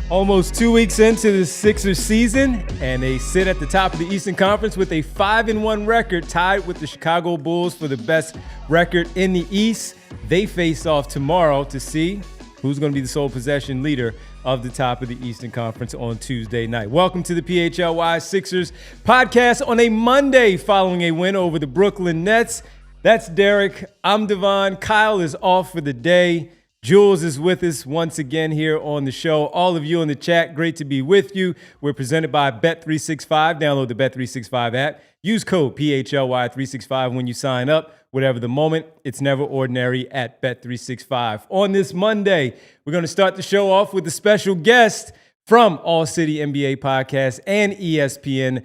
Almost 2 weeks into the Sixers season, and they sit at the top of the Eastern Conference with a 5-1 record, tied with the Chicago Bulls for the best record in the East. They face off tomorrow to see who's going to be the sole possession leader of the top of the Eastern Conference on Tuesday night. Welcome to the PHLY Sixers podcast on a Monday following a win over the Brooklyn Nets. That's Derek. I'm Devon. Kyle is off for the day. Jules is with us once again here on the show. All of you in the chat, great to be with you. We're presented by Bet365. Download the Bet365 app. Use code PHLY365 when you sign up. Whatever the moment, it's never ordinary at Bet365. On this Monday, we're going to start the show off with a special guest from ALLCITY NBA podcast and ESPN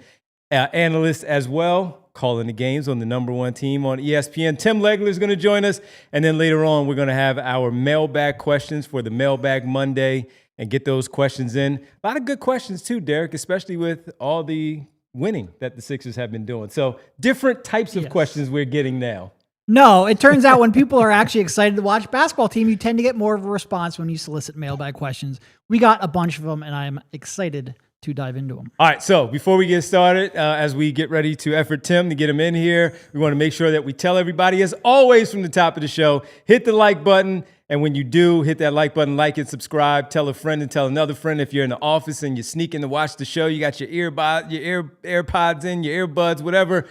Analyst as well, calling the games on the number one team on ESPN. Tim Legler is going to join us. And then later on, we're going to have our mailbag questions for the Mailbag Monday and get those questions in. A lot of good questions too, Derek, especially with all the winning that the Sixers have been doing. So different types of questions we're getting now. No, it turns out when people are actually excited to watch a basketball team, you tend to get more of a response when you solicit mailbag questions. We got a bunch of them, and I'm excited to dive into them. All right, so before we get started, as we get ready to effort Tim to get him in here, we want to make sure that we tell everybody, as always from the top of the show, hit the like button. And when you do, hit that like button, like and subscribe. Tell a friend and tell another friend. If you're in the office and you're sneaking to watch the show, you got your AirPods in, your earbuds, whatever.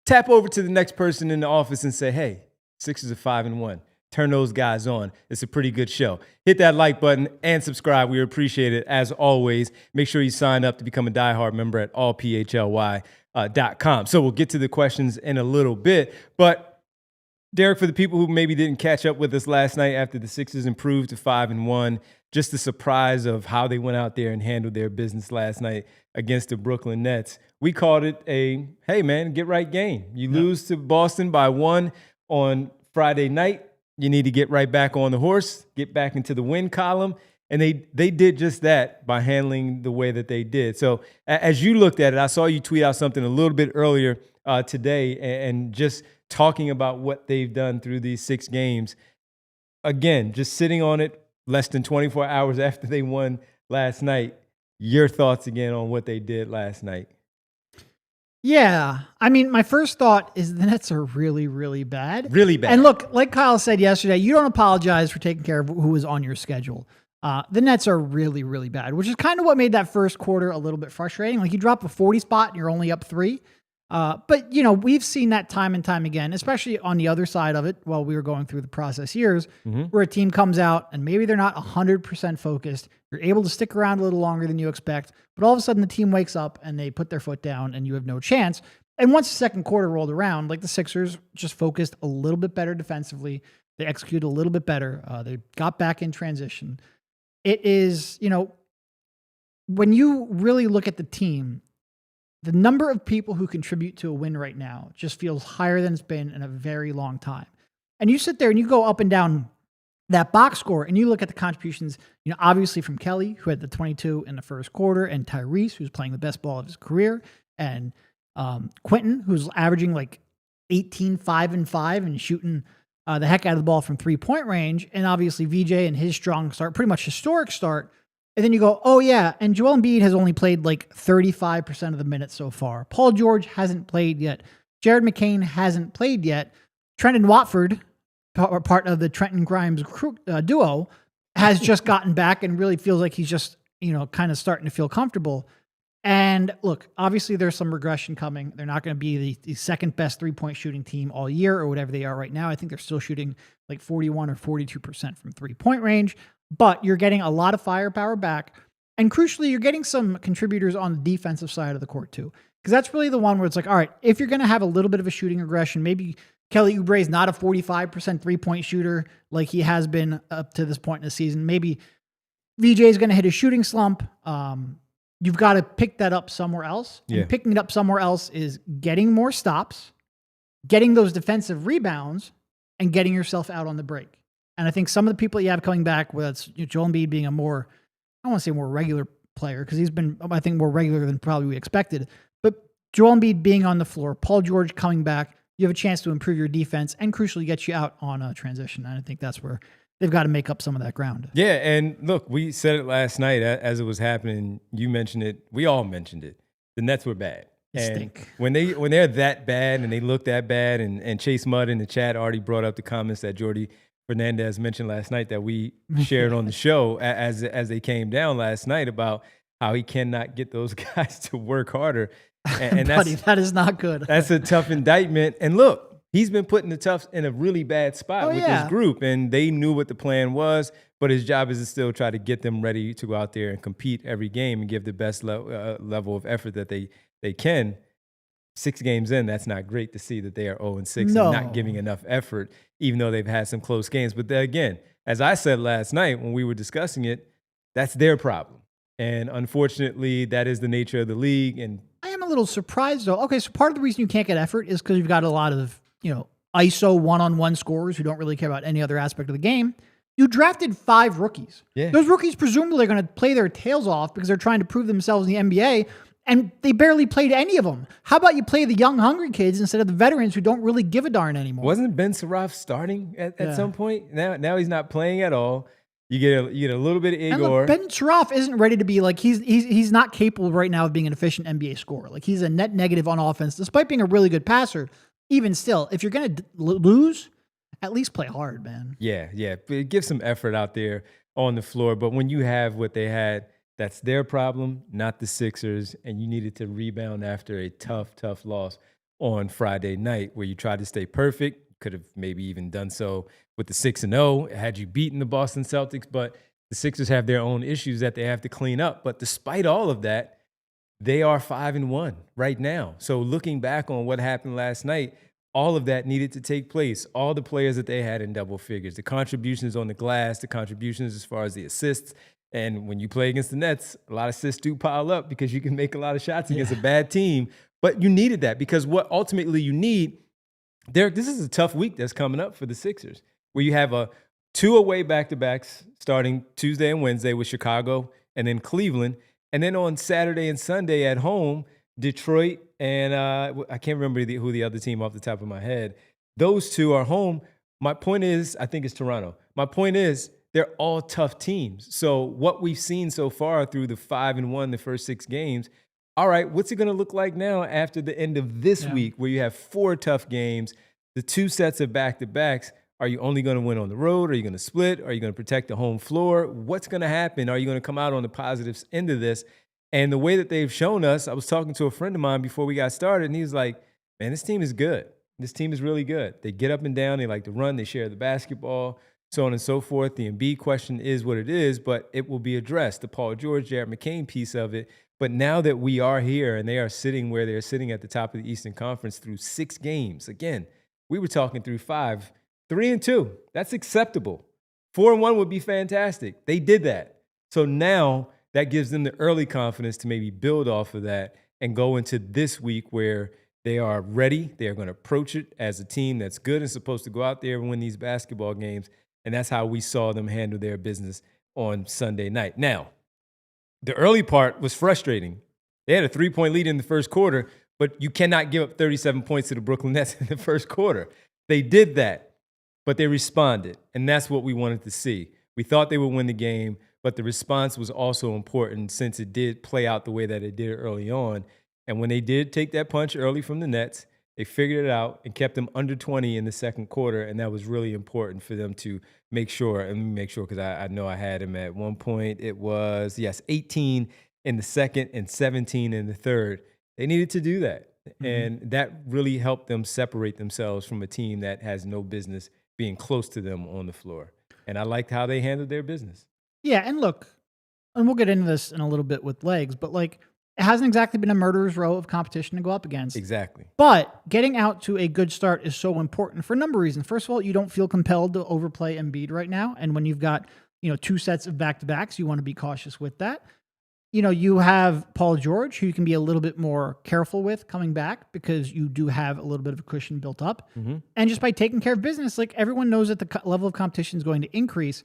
Tap over to the next person in the office and say, hey, Sixers are 5-1. Turn those guys on. It's a pretty good show. Hit that like button and subscribe. We appreciate it as always. Make sure you sign up to become a diehard member at allphly.com. So we'll get to the questions in a little bit. But Derek, for the people who maybe didn't catch up with us last night after the Sixers improved to 5-1, just the surprise of how they went out there and handled their business last night against the Brooklyn Nets. We called it a, hey man, get right game. You lose to Boston by 1 on Friday night. You need to get right back on the horse, get back into the win column. And they did just that by handling the way that they did. So as you looked at it, I saw you tweet out something a little bit earlier today and just talking about what they've done through these 6 games. Again, just sitting on it less than 24 hours after they won last night. Your thoughts again on what they did last night? Yeah. I mean, my first thought is the Nets are really, really bad. Really bad. And look, like Kyle said yesterday, you don't apologize for taking care of who was on your schedule. The Nets are really, really bad, which is kind of what made that first quarter a little bit frustrating. Like you drop a 40 spot and you're only up 3. But, you know, we've seen that time and time again, especially on the other side of it while we were going through the process years, where a team comes out and maybe they're not 100% focused. You're able to stick around a little longer than you expect, but all of a sudden the team wakes up and they put their foot down and you have no chance. And once the second quarter rolled around, like the Sixers just focused a little bit better defensively. They executed a little bit better. They got back in transition. It is, you know, when you really look at the team, the number of people who contribute to a win right now just feels higher than it's been in a very long time. And you sit there and you go up and down that box score and you look at the contributions, you know, obviously from Kelly, who had the 22 in the first quarter, and Tyrese, who's playing the best ball of his career, and Quentin, who's averaging like 18, 5 and 5 and shooting the heck out of the ball from 3-point range. And obviously VJ and his strong start, pretty much historic start. And then you go, oh yeah, and Joel Embiid has only played like 35% of the minutes so far. Paul George hasn't played yet. Jared McCain hasn't played yet. Trendon Watford, part of the Trenton Grimes duo, has just gotten back and really feels like he's just, you know, kind of starting to feel comfortable. And look, obviously there's some regression coming. They're not going to be the second best 3-point shooting team all year or whatever they are right now. I think they're still shooting like 41 or 42% from 3-point range. But you're getting a lot of firepower back. And crucially, you're getting some contributors on the defensive side of the court too. Because that's really the one where it's like, all right, if you're going to have a little bit of a shooting regression, maybe Kelly Oubre is not a 45% three-point shooter like he has been up to this point in the season. Maybe VJ is going to hit a shooting slump. You've got to pick that up somewhere else. Yeah. And picking it up somewhere else is getting more stops, getting those defensive rebounds, and getting yourself out on the break. And I think some of the people you have coming back, whether it's Joel Embiid being a more, I don't want to say more regular player, because he's been, I think, more regular than probably we expected. But Joel Embiid being on the floor, Paul George coming back, you have a chance to improve your defense and crucially get you out on a transition. And I think that's where they've got to make up some of that ground. Yeah, and look, we said it last night as it was happening. You mentioned it. We all mentioned it. The Nets were bad. And stink. When they're that bad and they look that bad, and Chase Mudd in the chat already brought up the comments that Jordy Fernandez mentioned last night that we shared on the show as they came down last night about how he cannot get those guys to work harder. And Buddy, that is not good. That's a tough indictment. And look, he's been put in the Tufts in a really bad spot with this group, and they knew what the plan was, but his job is to still try to get them ready to go out there and compete every game and give the best level of effort that they can. 6 games in, that's not great to see that they are 0-6 and not giving enough effort, even though they've had some close games. But again, as I said last night when we were discussing it, that's their problem. And unfortunately, that is the nature of the league. And I am a little surprised, though. Okay, so part of the reason you can't get effort is because you've got a lot of, ISO one-on-one scorers who don't really care about any other aspect of the game. You drafted 5 rookies. Yeah. Those rookies presumably are going to play their tails off because they're trying to prove themselves in the NBA, and they barely played any of them. How about you play the young, hungry kids instead of the veterans who don't really give a darn anymore? Wasn't Ben Saraf starting at some point? Now he's not playing at all. You get a little bit of Igor. Look, Ben Saraf isn't ready to be like he's not capable right now of being an efficient NBA scorer. Like he's a net negative on offense, despite being a really good passer. Even still, if you're going to lose, at least play hard, man. Yeah. Give some effort out there on the floor. But when you have what they had, that's their problem, not the Sixers, and you needed to rebound after a tough loss on Friday night where you tried to stay perfect. Could have maybe even done so with the 6-0 had you beaten the Boston Celtics, but the Sixers have their own issues that they have to clean up. But despite all of that, they are 5-1 right now. So looking back on what happened last night, all of that needed to take place. All the players that they had in double figures, the contributions on the glass, the contributions as far as the assists. And when you play against the Nets, a lot of assists do pile up because you can make a lot of shots against a bad team. But you needed that because what ultimately you need, this is a tough week that's coming up for the Sixers, where you have 2 away back-to-backs starting Tuesday and Wednesday with Chicago and then Cleveland. And then on Saturday and Sunday at home, Detroit and I can't remember who the other team off the top of my head. Those 2 are home. My point is, I think it's Toronto. My point is, they're all tough teams. So what we've seen so far through the 5-1, the first 6 games, all right, what's it going to look like now after the end of this week where you have 4 tough games, the 2 sets of back-to-backs? Are you only going to win on the road? Are you going to split? Are you going to protect the home floor? What's going to happen? Are you going to come out on the positive end of this? And the way that they've shown us, I was talking to a friend of mine before we got started, and he was like, man, this team is good. This team is really good. They get up and down. They like to run. They share the basketball, so on and so forth. The Embiid question is what it is, but it will be addressed. The Paul George, Jared McCain piece of it. But now that we are here and they are sitting where they're sitting at the top of the Eastern Conference through 6 games, again, we were talking through 5, 3-2. That's acceptable. 4-1 would be fantastic. They did that. So now that gives them the early confidence to maybe build off of that and go into this week where they are ready. They are going to approach it as a team that's good and supposed to go out there and win these basketball games. And that's how we saw them handle their business on Sunday night. Now, the early part was frustrating. They had a 3-point lead in the first quarter, but you cannot give up 37 points to the Brooklyn Nets in the first quarter. They did that, but they responded, and that's what we wanted to see. We thought they would win the game, but the response was also important since it did play out the way that it did early on. And when they did take that punch early from the Nets, they figured it out and kept them under 20 in the second quarter, and that was really important for them to make sure. And let me make sure because I know I had them at one point. It was, 18 in the second and 17 in the third. They needed to do that, and that really helped them separate themselves from a team that has no business being close to them on the floor. And I liked how they handled their business. Yeah, and look, and we'll get into this in a little bit with legs, but like It hasn't exactly been a murderer's row of competition to go up against. Exactly. But getting out to a good start is so important for a number of reasons. First of all, you don't feel compelled to overplay Embiid right now. And when you've got, 2 sets of back-to-backs, you want to be cautious with that. You have Paul George, who you can be a little bit more careful with coming back because you do have a little bit of a cushion built up. Mm-hmm. And just by taking care of business, like everyone knows that the level of competition is going to increase.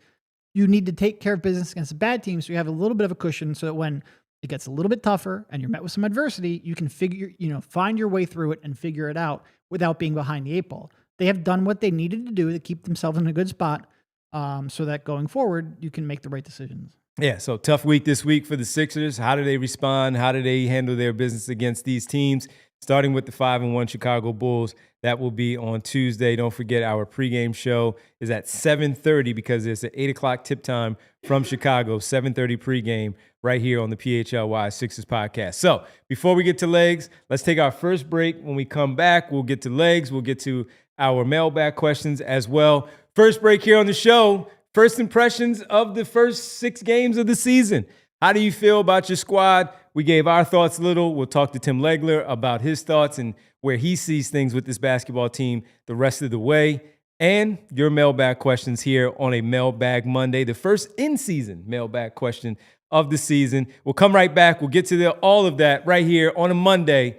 You need to take care of business against a bad team so you have a little bit of a cushion so that when it gets a little bit tougher and you're met with some adversity, you can find your way through it and figure it out without being behind the 8 ball. They have done what they needed to do to keep themselves in a good spot so that going forward, you can make the right decisions. Yeah, so tough week this week for the Sixers. How do they respond? How do they handle their business against these teams? Starting with the 5-1 Chicago Bulls. That will be on Tuesday. Don't forget our pregame show is at 7:30 because it's an 8 o'clock tip time from Chicago, 7:30 pregame right here on the PHLY Sixers podcast. So before we get to legs, let's take our first break. When we come back, we'll get to legs. We'll get to our mailbag questions as well. First break here on the show. First impressions of the first 6 games of the season. How do you feel about your squad? We gave our thoughts a little. We'll talk to Tim Legler about his thoughts and where he sees things with this basketball team the rest of the way. And your mailbag questions here on a Mailbag Monday, the first in-season mailbag question of the season. We'll come right back. We'll get to all of that right here on a Monday,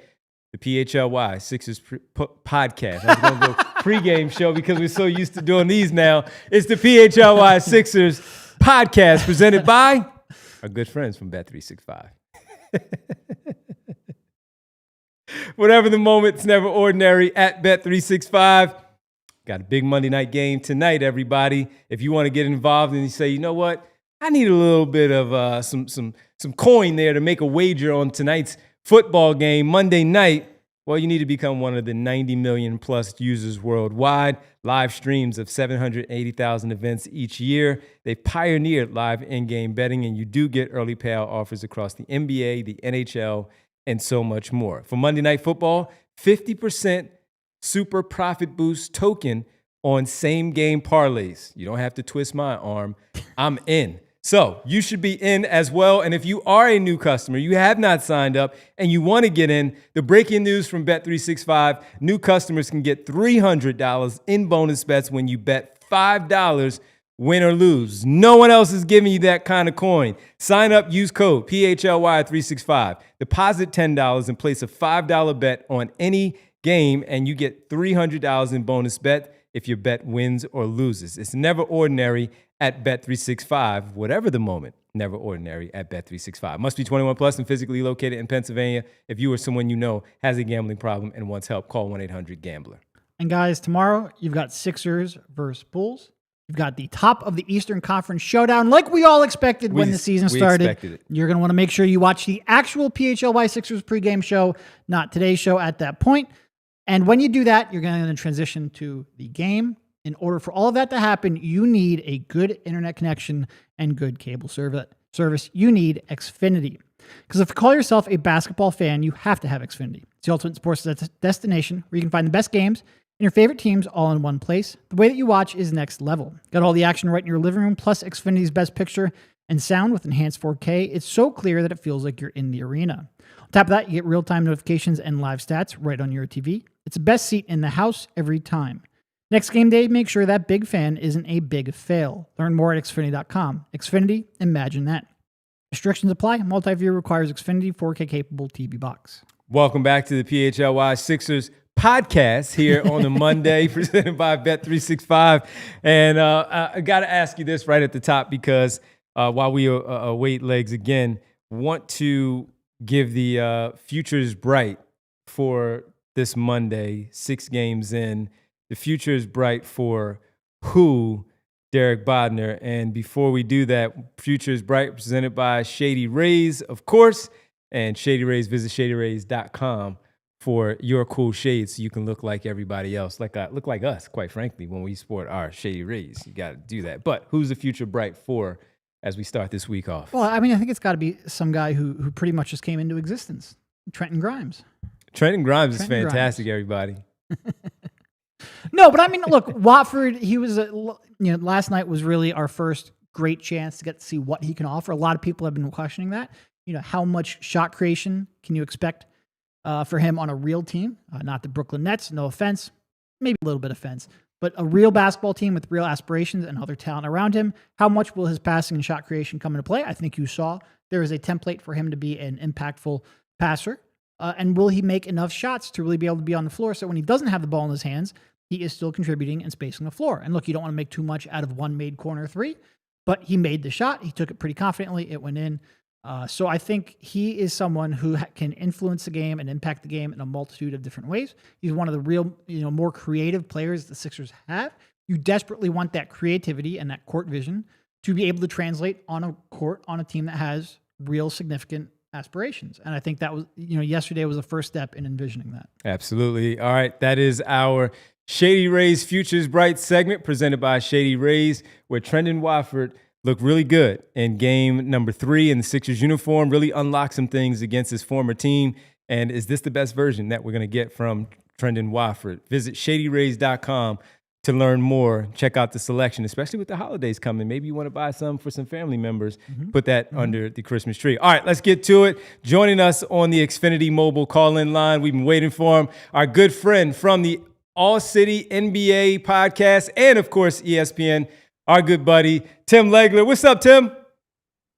the PHLY Sixers podcast. I was going to go pregame show because we're so used to doing these now. It's the PHLY Sixers podcast presented by our good friends from Bet365. Whatever the moment, it's never ordinary at Bet365. Got a big Monday night game tonight, everybody. If you want to get involved and you say, you know what, I need a little bit of some coin there to make a wager on tonight's football game Monday night, well, you need to become one of the 90 million plus users worldwide. Live streams of 780,000 events each year. They've pioneered live in-game betting, and you do get early payout offers across the NBA, the NHL, and so much more. For Monday Night Football, 50% super profit boost token on same-game parlays. You don't have to twist my arm. I'm in. So you should be in as well. And if you are a new customer, you have not signed up, and you want to get in, the breaking news from Bet365, new customers can get $300 in bonus bets when you bet $5, win or lose. No one else is giving you that kind of coin. Sign up, use code PHLY365. Deposit $10 and place a $5 bet on any game, and you get $300 in bonus bet if your bet wins or loses. It's never ordinary at Bet365, whatever the moment, never ordinary at Bet365. Must be 21 plus and physically located in Pennsylvania. If you or someone you know has a gambling problem and wants help, call 1-800-GAMBLER. And guys, tomorrow you've got Sixers versus Bulls. You've got the top of the Eastern Conference showdown, like we all expected when the season started. You're going to want to make sure you watch the actual PHLY Sixers pregame show, not today's show at that point. And when you do that, you're going to transition to the game. In order for all of that to happen, you need a good internet connection and good cable service. You need Xfinity. Because if you call yourself a basketball fan, you have to have Xfinity. It's the ultimate sports destination where you can find the best games and your favorite teams all in one place. The way that you watch is next level. Got all the action right in your living room, plus Xfinity's best picture and sound with enhanced 4K. It's so clear that it feels like you're in the arena. On top of that, you get real-time notifications and live stats right on your TV. It's the best seat in the house every time. Next game day, make sure that big fan isn't a big fail. Learn more at Xfinity.com. Xfinity, imagine that. Restrictions apply. Multi-view requires Xfinity 4K capable TV box. Welcome back to the PHLY Sixers podcast here on the Monday presented by Bet365. And I got to ask you this right at the top because while we await legs again, want to give the futures bright for this Monday, 6 games in. The future is bright for who? Derek Bodner. And before we do that, future is bright presented by Shady Rays, of course. And Shady Rays, visit shadyrays.com for your cool shades so you can look like everybody else, look like us, quite frankly, when we sport our Shady Rays. You got to do that. But who's the future bright for as we start this week off? Well, I mean, I think it's got to be some guy who pretty much just came into existence. Trenton Grimes. Trenton Grimes is fantastic, everybody. No, but I mean, look, Watford, he was, last night was really our first great chance to get to see what he can offer. A lot of people have been questioning that. how much shot creation can you expect for him on a real team? Not the Brooklyn Nets, no offense, maybe a little bit of offense, but a real basketball team with real aspirations and other talent around him. How much will his passing and shot creation come into play? I think you saw there is a template for him to be an impactful passer. And will he make enough shots to really be able to be on the floor so when he doesn't have the ball in his hands, he is still contributing and spacing the floor? And look, you don't want to make too much out of one made corner three, but he made the shot. He took it pretty confidently. It went in. So I think he is someone who can influence the game and impact the game in a multitude of different ways. He's one of the real, more creative players the Sixers have. You desperately want that creativity and that court vision to be able to translate on a court on a team that has real significant aspirations. And I think that was, yesterday was the first step in envisioning that. Absolutely. All right. That is our Shady Rays Futures Bright segment presented by Shady Rays, where Trendon Watford looked really good in game number 3 in the Sixers uniform, really unlocked some things against his former team. And is this the best version that we're going to get from Trendon Watford? Visit shadyrays.com to learn more. Check out the selection, especially with the holidays coming. Maybe you want to buy some for some family members. Put that under the Christmas tree. All right, let's get to it. Joining us on the Xfinity Mobile call-in line, we've been waiting for him, our good friend from the ALLCITY NBA podcast and, of course, ESPN, our good buddy, Tim Legler. What's up, Tim?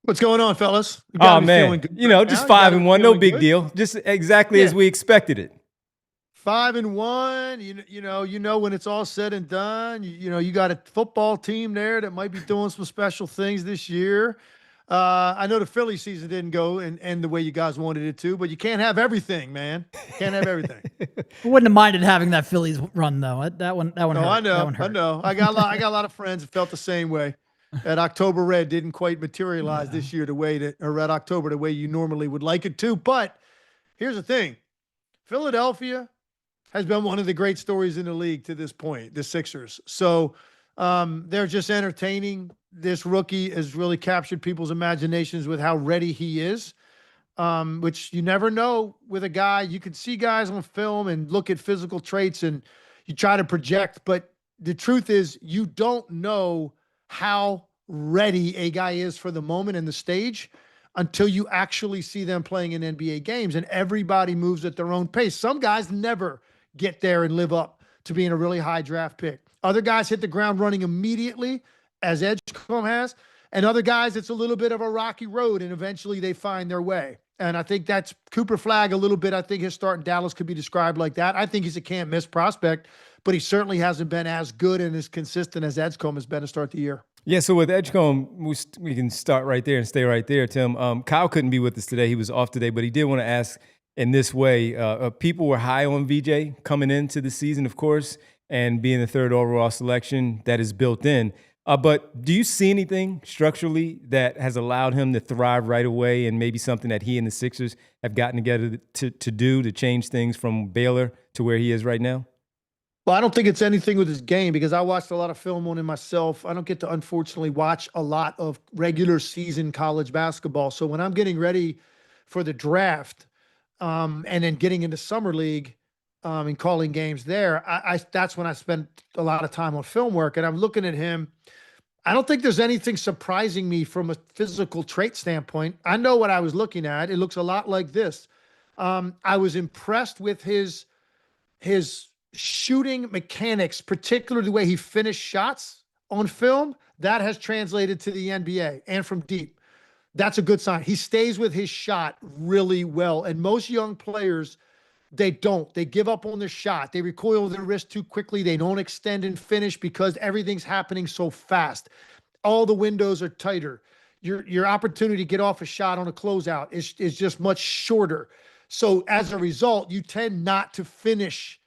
What's going on, fellas? Oh, man. Just 5-1, no big deal. Just exactly as we expected it. 5-1. You know when it's all said and done. You got a football team there that might be doing some special things this year. I know the Philly season didn't go and end the way you guys wanted it to, but you can't have everything, man. Can't have everything. I wouldn't have minded having that Phillies run though. That one. No, hurt. I know. That one hurt. I know. I got a lot of friends that felt the same way. That October Red didn't quite materialize this year or Red October the way you normally would like it to. But here's the thing: Philadelphia has been one of the great stories in the league to this point, the Sixers. So they're just entertaining. This rookie has really captured people's imaginations with how ready he is, which you never know with a guy. You can see guys on film and look at physical traits and you try to project, but the truth is you don't know how ready a guy is for the moment and the stage until you actually see them playing in NBA games, and everybody moves at their own pace. Some guys never get there and live up to being a really high draft pick. Other guys hit the ground running immediately, as Edgecombe has, and other guys, it's a little bit of a rocky road, and eventually they find their way. And I think that's Cooper Flagg a little bit. I think his start in Dallas could be described like that. I think he's a can't-miss prospect, but he certainly hasn't been as good and as consistent as Edgecombe has been to start the year. Yeah, so with Edgecombe, we can start right there and stay right there, Tim. Kyle couldn't be with us today. He was off today, but he did want to ask in this way. People were high on VJ coming into the season, of course, and being the 3rd overall selection that is built in. But do you see anything structurally that has allowed him to thrive right away, and maybe something that he and the Sixers have gotten together to do to change things from Baylor to where he is right now? Well, I don't think it's anything with his game because I watched a lot of film on him myself. I don't get to, unfortunately, watch a lot of regular season college basketball. So when I'm getting ready for the draft and then getting into summer league and calling games there, that's when I spend a lot of time on film work. And I'm looking at him. I don't think there's anything surprising me from a physical trait standpoint. I know what I was looking at. It looks a lot like this. I was impressed with his shooting mechanics, particularly the way he finished shots on film. That has translated to the NBA and from deep. That's a good sign. He stays with his shot really well. And most young players, they don't. They give up on their shot. They recoil their wrist too quickly. They don't extend and finish because everything's happening so fast. All the windows are tighter. Your opportunity to get off a shot on a closeout is just much shorter. So as a result, you tend not to finish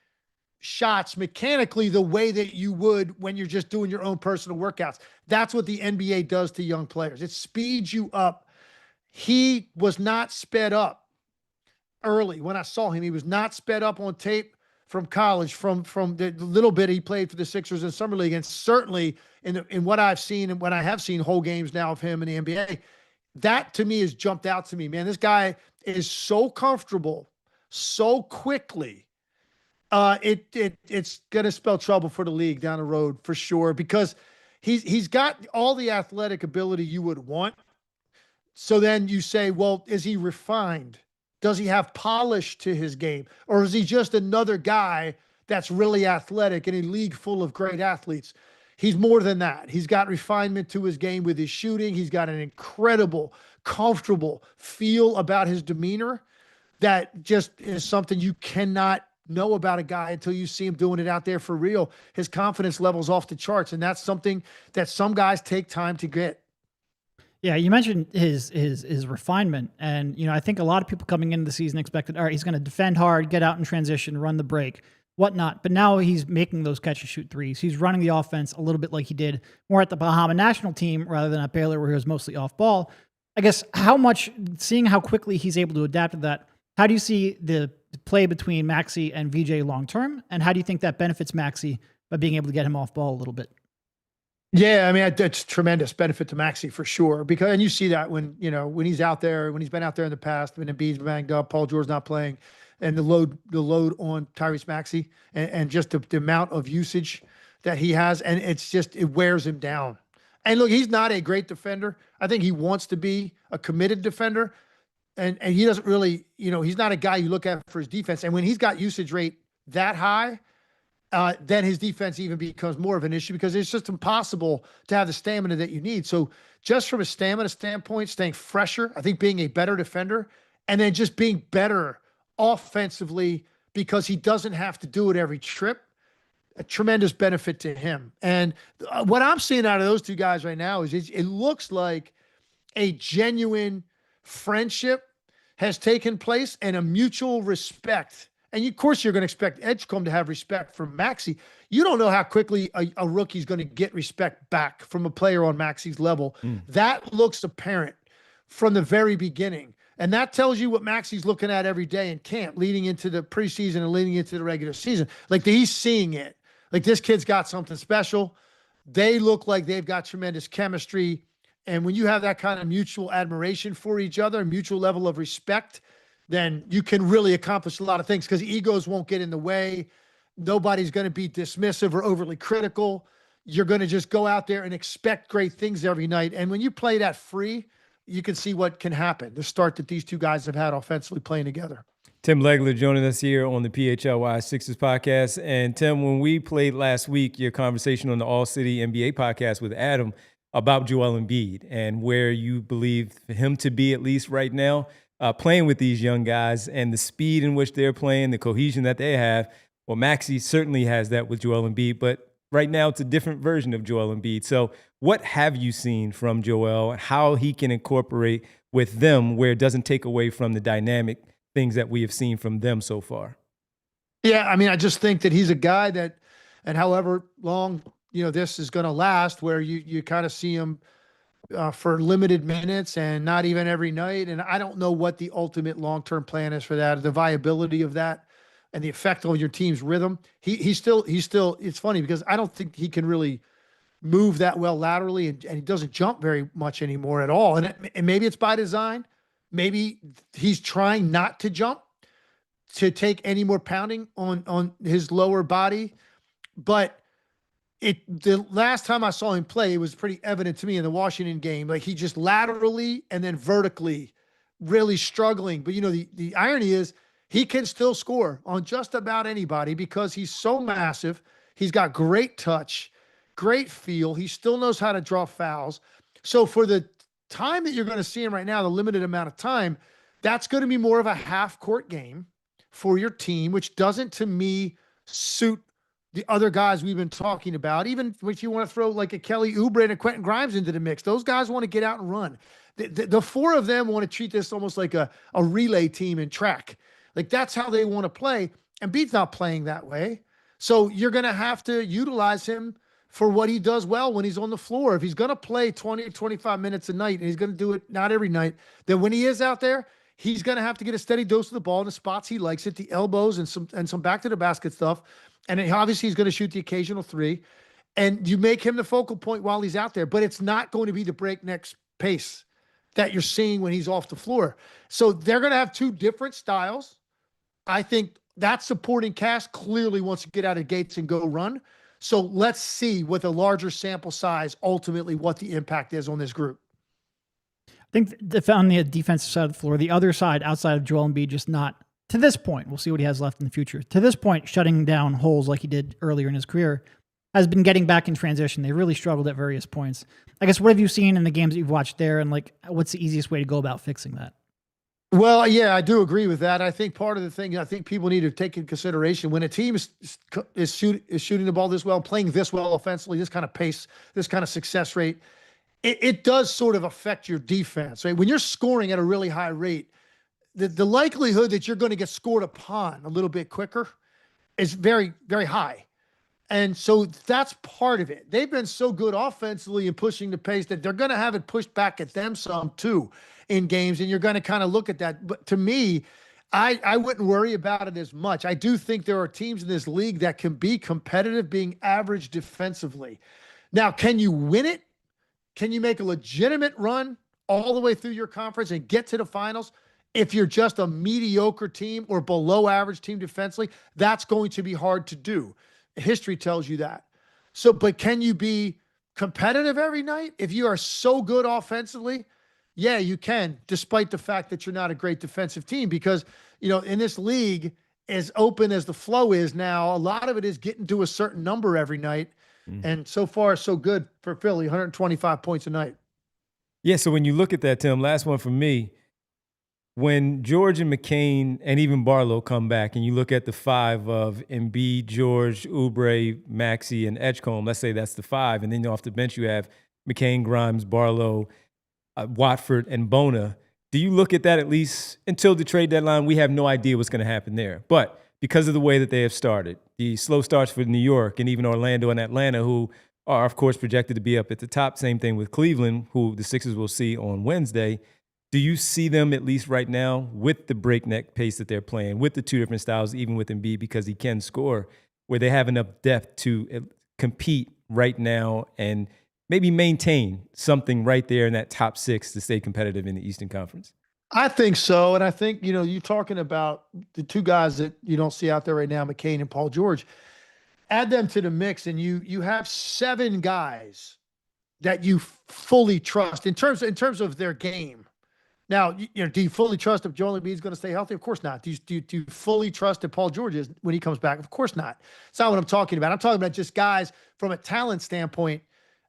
shots mechanically the way that you would when you're just doing your own personal workouts. That's what the NBA does to young players. It speeds you up. He was not sped up early. When I saw him, he was not sped up on tape from college, from the little bit he played for the Sixers in Summer League, and certainly in what I've seen and what I have seen whole games now of him in the NBA. That to me has jumped out to me, man. This guy is so comfortable so quickly. It's going to spell trouble for the league down the road for sure, because he's got all the athletic ability you would want. So then you say, well, is he refined? Does he have polish to his game? Or is he just another guy that's really athletic in a league full of great athletes? He's more than that. He's got refinement to his game with his shooting. He's got an incredible, comfortable feel about his demeanor that just is something you cannot know about a guy until you see him doing it out there for real. His confidence level's off the charts, and that's something that some guys take time to get. Yeah, you mentioned his refinement, and I think a lot of people coming into the season expected, all right, he's going to defend hard, get out in transition, run the break, whatnot. But now he's making those catch and shoot threes. He's running the offense a little bit like he did more at the Bahama national team rather than at Baylor, where he was mostly off ball. I guess seeing how quickly he's able to adapt to that, how do you see the play between Maxey and VJ long term, and how do you think that benefits Maxey by being able to get him off ball a little bit? Yeah, I mean, that's tremendous benefit to Maxey for sure. And you see that when he's out there, when he's been out there in the past, when Embiid's banged up, Paul George's not playing, and the load on Tyrese Maxey and just the amount of usage that he has, and it wears him down. And look, he's not a great defender. I think he wants to be a committed defender, and he doesn't really, he's not a guy you look at for his defense. And when he's got usage rate that high, then his defense even becomes more of an issue because it's just impossible to have the stamina that you need. So just from a stamina standpoint, staying fresher, I think being a better defender, and then just being better offensively because he doesn't have to do it every trip, a tremendous benefit to him. And what I'm seeing out of those two guys right now is it looks like a genuine friendship has taken place and a mutual respect. And of course, you're going to expect Edgecombe to have respect for Maxey. You don't know how quickly a rookie's going to get respect back from a player on Maxey's level. That looks apparent from the very beginning. And that tells you what Maxey's looking at every day in camp, leading into the preseason and leading into the regular season. Like he's seeing it. Like this kid's got something special. They look like they've got tremendous chemistry. And when you have that kind of mutual admiration for each other, mutual level of respect, then you can really accomplish a lot of things because egos won't get in the way. Nobody's going to be dismissive or overly critical. You're going to just go out there and expect great things every night. And when you play that free, you can see what can happen. The start that these two guys have had offensively playing together. Tim Legler joining us here on the PHLY Sixers podcast. And Tim, when we played last week, your conversation on the All-City NBA podcast with Adam about Joel Embiid and where you believe him to be, at least right now, playing with these young guys and the speed in which they're playing, the cohesion that they have. Well, Maxey certainly has that with Joel Embiid, but right now it's a different version of Joel Embiid. So what have you seen from Joel and how he can incorporate with them where it doesn't take away from the dynamic things that we have seen from them so far? Yeah, I mean, I just think that he's a guy that, and however long, this is going to last, where you kind of see him for limited minutes and not even every night. And I don't know what the ultimate long-term plan is for that, the viability of that and the effect on your team's rhythm. He's still, it's funny because I don't think he can really move that well laterally and he doesn't jump very much anymore at all. And maybe it's by design. Maybe he's trying not to jump to take any more pounding on his lower body. But the last time I saw him play, it was pretty evident to me in the Washington game. Like he just laterally and then vertically really struggling. But the irony is he can still score on just about anybody because he's so massive. He's got great touch, great feel. He still knows how to draw fouls. So for the time that you're going to see him right now, the limited amount of time, that's going to be more of a half-court game for your team, which doesn't, to me, suit the other guys we've been talking about. Even if you want to throw like a Kelly Oubre and a Quentin Grimes into the mix, those guys want to get out and run. The four of them want to treat this almost like a relay team in track. Like that's how they want to play. And Embiid's not playing that way. So you're going to have to utilize him for what he does well when he's on the floor. If he's going to play 20 or 25 minutes a night, and he's going to do it not every night, then when he is out there, he's going to have to get a steady dose of the ball in the spots he likes it, the elbows and some back to the basket stuff. And obviously he's going to shoot the occasional three. And you make him the focal point while he's out there. But it's not going to be the breakneck pace that you're seeing when he's off the floor. So they're going to have two different styles. I think that supporting cast clearly wants to get out of gates and go run. So let's see with a larger sample size, ultimately what the impact is on this group. think on the defensive side of the floor, the other side outside of Joel Embiid, just not to this point. We'll see what he has left in the future. To this point, shutting down holes like he did earlier in his career has been getting back in transition. They really struggled at various points. I guess, what have you seen in the games that you've watched there? And like, what's the easiest way to go about fixing that? Well, yeah, I do agree with that. I think part of the thing I think people need to take into consideration when a team is shooting the ball this well, playing this well offensively, this kind of pace, this kind of success rate, it does sort of affect your defense, right? When you're scoring at a really high rate, the likelihood that you're going to get scored upon a little bit quicker is very, very high. And so that's part of it. They've been so good offensively in pushing the pace that they're going to have it pushed back at them some too in games. And you're going to kind of look at that. But to me, I wouldn't worry about it as much. I do think there are teams in this league that can be competitive being average defensively. Now, can you win it? Can you make a legitimate run all the way through your conference and get to the finals? If you're just a mediocre team or below average team defensively, that's going to be hard to do. History tells you that. So, but can you be competitive every night? If you are so good offensively, yeah, you can, despite the fact that you're not a great defensive team, because, you know, in this league, as open as the flow is now, a lot of it is getting to a certain number every night. And so far, so good for Philly, 125 points a night. Yeah, so when you look at that, Tim, last one for me, when George and McCain and even Barlow come back and you look at the five of Embiid, George, Oubre, Maxey, and Edgecombe, let's say that's the five, and then off the bench you have McCain, Grimes, Barlow, Watford, and Bona. Do you look at that at least until the trade deadline? We have no idea what's going to happen there. But because of the way that they have started, the slow starts for New York and even Orlando and Atlanta, who are, of course, projected to be up at the top. Same thing with Cleveland, who the Sixers will see on Wednesday. Do you see them, at least right now, with the breakneck pace that they're playing, with the two different styles, even with Embiid, because he can score, where they have enough depth to compete right now and maybe maintain something right there in that top six to stay competitive in the Eastern Conference? I think so. And I think, you know, you're talking about the two guys that you don't see out there right now, McCain and Paul George. Add them to the mix, and you have seven guys that you fully trust in terms of their game. Now, you know, do you fully trust if Joel Embiid is going to stay healthy? Of course not. Do you fully trust that Paul George is when he comes back? Of course not. It's not what I'm talking about. I'm talking about just guys from a talent standpoint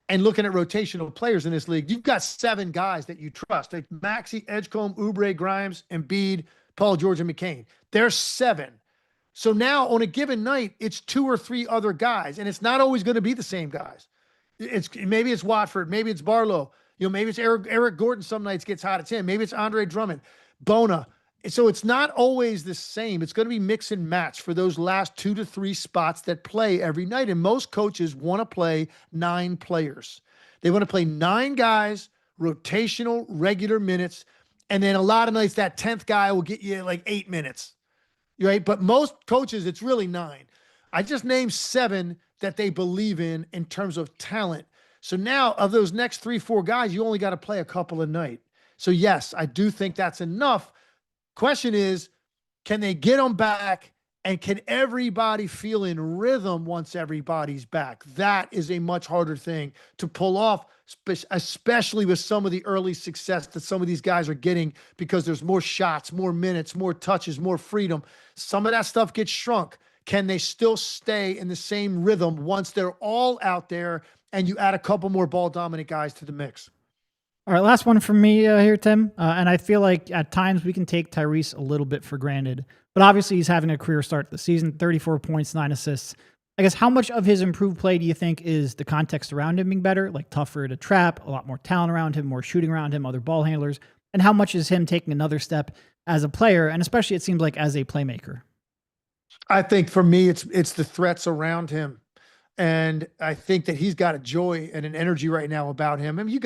and looking at rotational players in this league. You've got seven guys that you trust. Like Maxey, Edgecombe, Oubre, Grimes, Embiid, Paul George, and McCain. There's seven. So now on a given night, it's two or three other guys, and it's not always going to be the same guys. Maybe it's Watford, maybe it's Barlow, you know, maybe it's Eric Gordon. Some nights gets hot at 10. Maybe it's Andre Drummond, Bona. So it's not always the same. It's going to be mix and match for those last 2 to 3 spots that play every night. And most coaches want to play 9 players. They want to play 9 guys, rotational, regular minutes. And then a lot of nights that 10th guy will get you like 8 minutes, right? But most coaches, it's really 9. I just named 7 that they believe in terms of talent. So now of those next 3, 4 guys, you only got to play a couple a night. So yes, I do think that's enough. Question is, can they get them back, and can everybody feel in rhythm once everybody's back? That is a much harder thing to pull off, especially with some of the early success that some of these guys are getting, because there's more shots, more minutes, more touches, more freedom. Some of that stuff gets shrunk. Can they still stay in the same rhythm once they're all out there and you add a couple more ball dominant guys to the mix? All right, last one from me here, Tim. And I feel like at times we can take Tyrese a little bit for granted. But obviously he's having a career start to the season, 34 points, 9 assists. I guess how much of his improved play do you think is the context around him being better, like tougher to trap, a lot more talent around him, more shooting around him, other ball handlers? And how much is him taking another step as a player, and especially it seems like as a playmaker? I think for me, it's the threats around him. And I think that he's got a joy and an energy right now about him. I mean,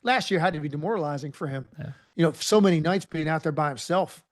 last year had to be demoralizing for him. Yeah. You know, so many nights being out there by himself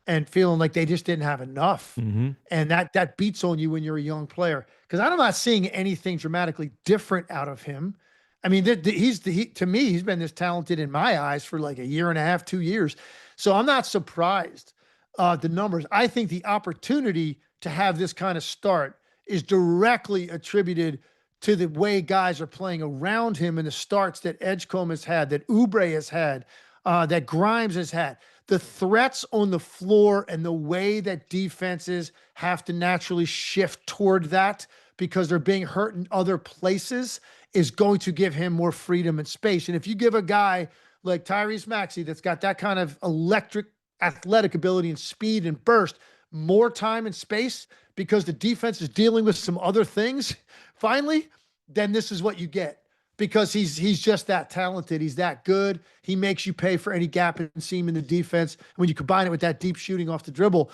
and feeling like they just didn't have enough. Mm-hmm. And that beats on you when you're a young player. Because I'm not seeing anything dramatically different out of him. I mean, to me, he's been this talented in my eyes for like a year and a half, 2 years. So I'm not surprised the numbers. I think the opportunity to have this kind of start is directly attributed to the way guys are playing around him and the starts that Edgecombe has had, that Oubre has had. that Grimes has had. The threats on the floor and the way that defenses have to naturally shift toward that because they're being hurt in other places is going to give him more freedom and space. And if you give a guy like Tyrese Maxey that's got that kind of electric athletic ability and speed and burst, more time and space because the defense is dealing with some other things, finally, then this is what you get. Because he's just that talented. He's that good. He makes you pay for any gap and seam in the defense. When you combine it with that deep shooting off the dribble,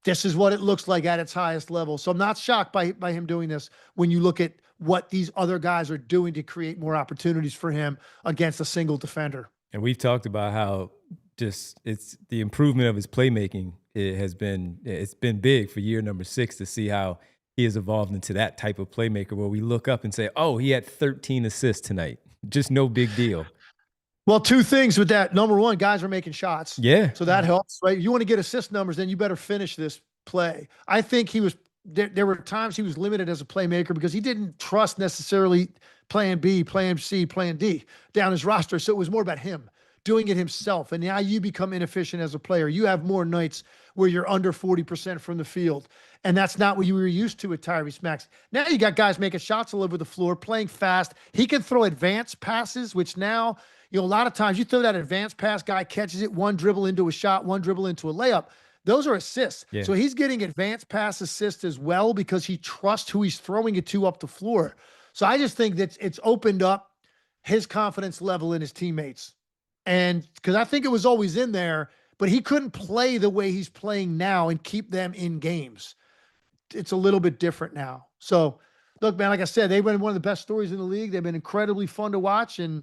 this is what it looks like at its highest level. So I'm not shocked by him doing this when you look at what these other guys are doing to create more opportunities for him against a single defender. And we've talked about how just it's the improvement of his playmaking. It's been big for year number 6 to see how he has evolved into that type of playmaker where we look up and say, oh, he had 13 assists tonight. Just no big deal. Well, 2 things with that. Number 1, guys are making shots. Yeah. So that helps, right? You want to get assist numbers, then you better finish this play. I think there were times he was limited as a playmaker because he didn't trust necessarily plan B, plan C, plan D down his roster. So it was more about him doing it himself. And now you become inefficient as a player. You have more nights where you're under 40% from the field. And that's not what you were used to with Tyrese Maxey. Now you got guys making shots all over the floor, playing fast. He can throw advanced passes, which now, a lot of times you throw that advanced pass, guy catches it, one dribble into a shot, one dribble into a layup. Those are assists. Yeah. So he's getting advanced pass assists as well because he trusts who he's throwing it to up the floor. So I just think that it's opened up his confidence level in his teammates. And because I think it was always in there, but he couldn't play the way he's playing now and keep them in games. It's a little bit different now. So, look, man, like I said, they've been one of the best stories in the league. They've been incredibly fun to watch. And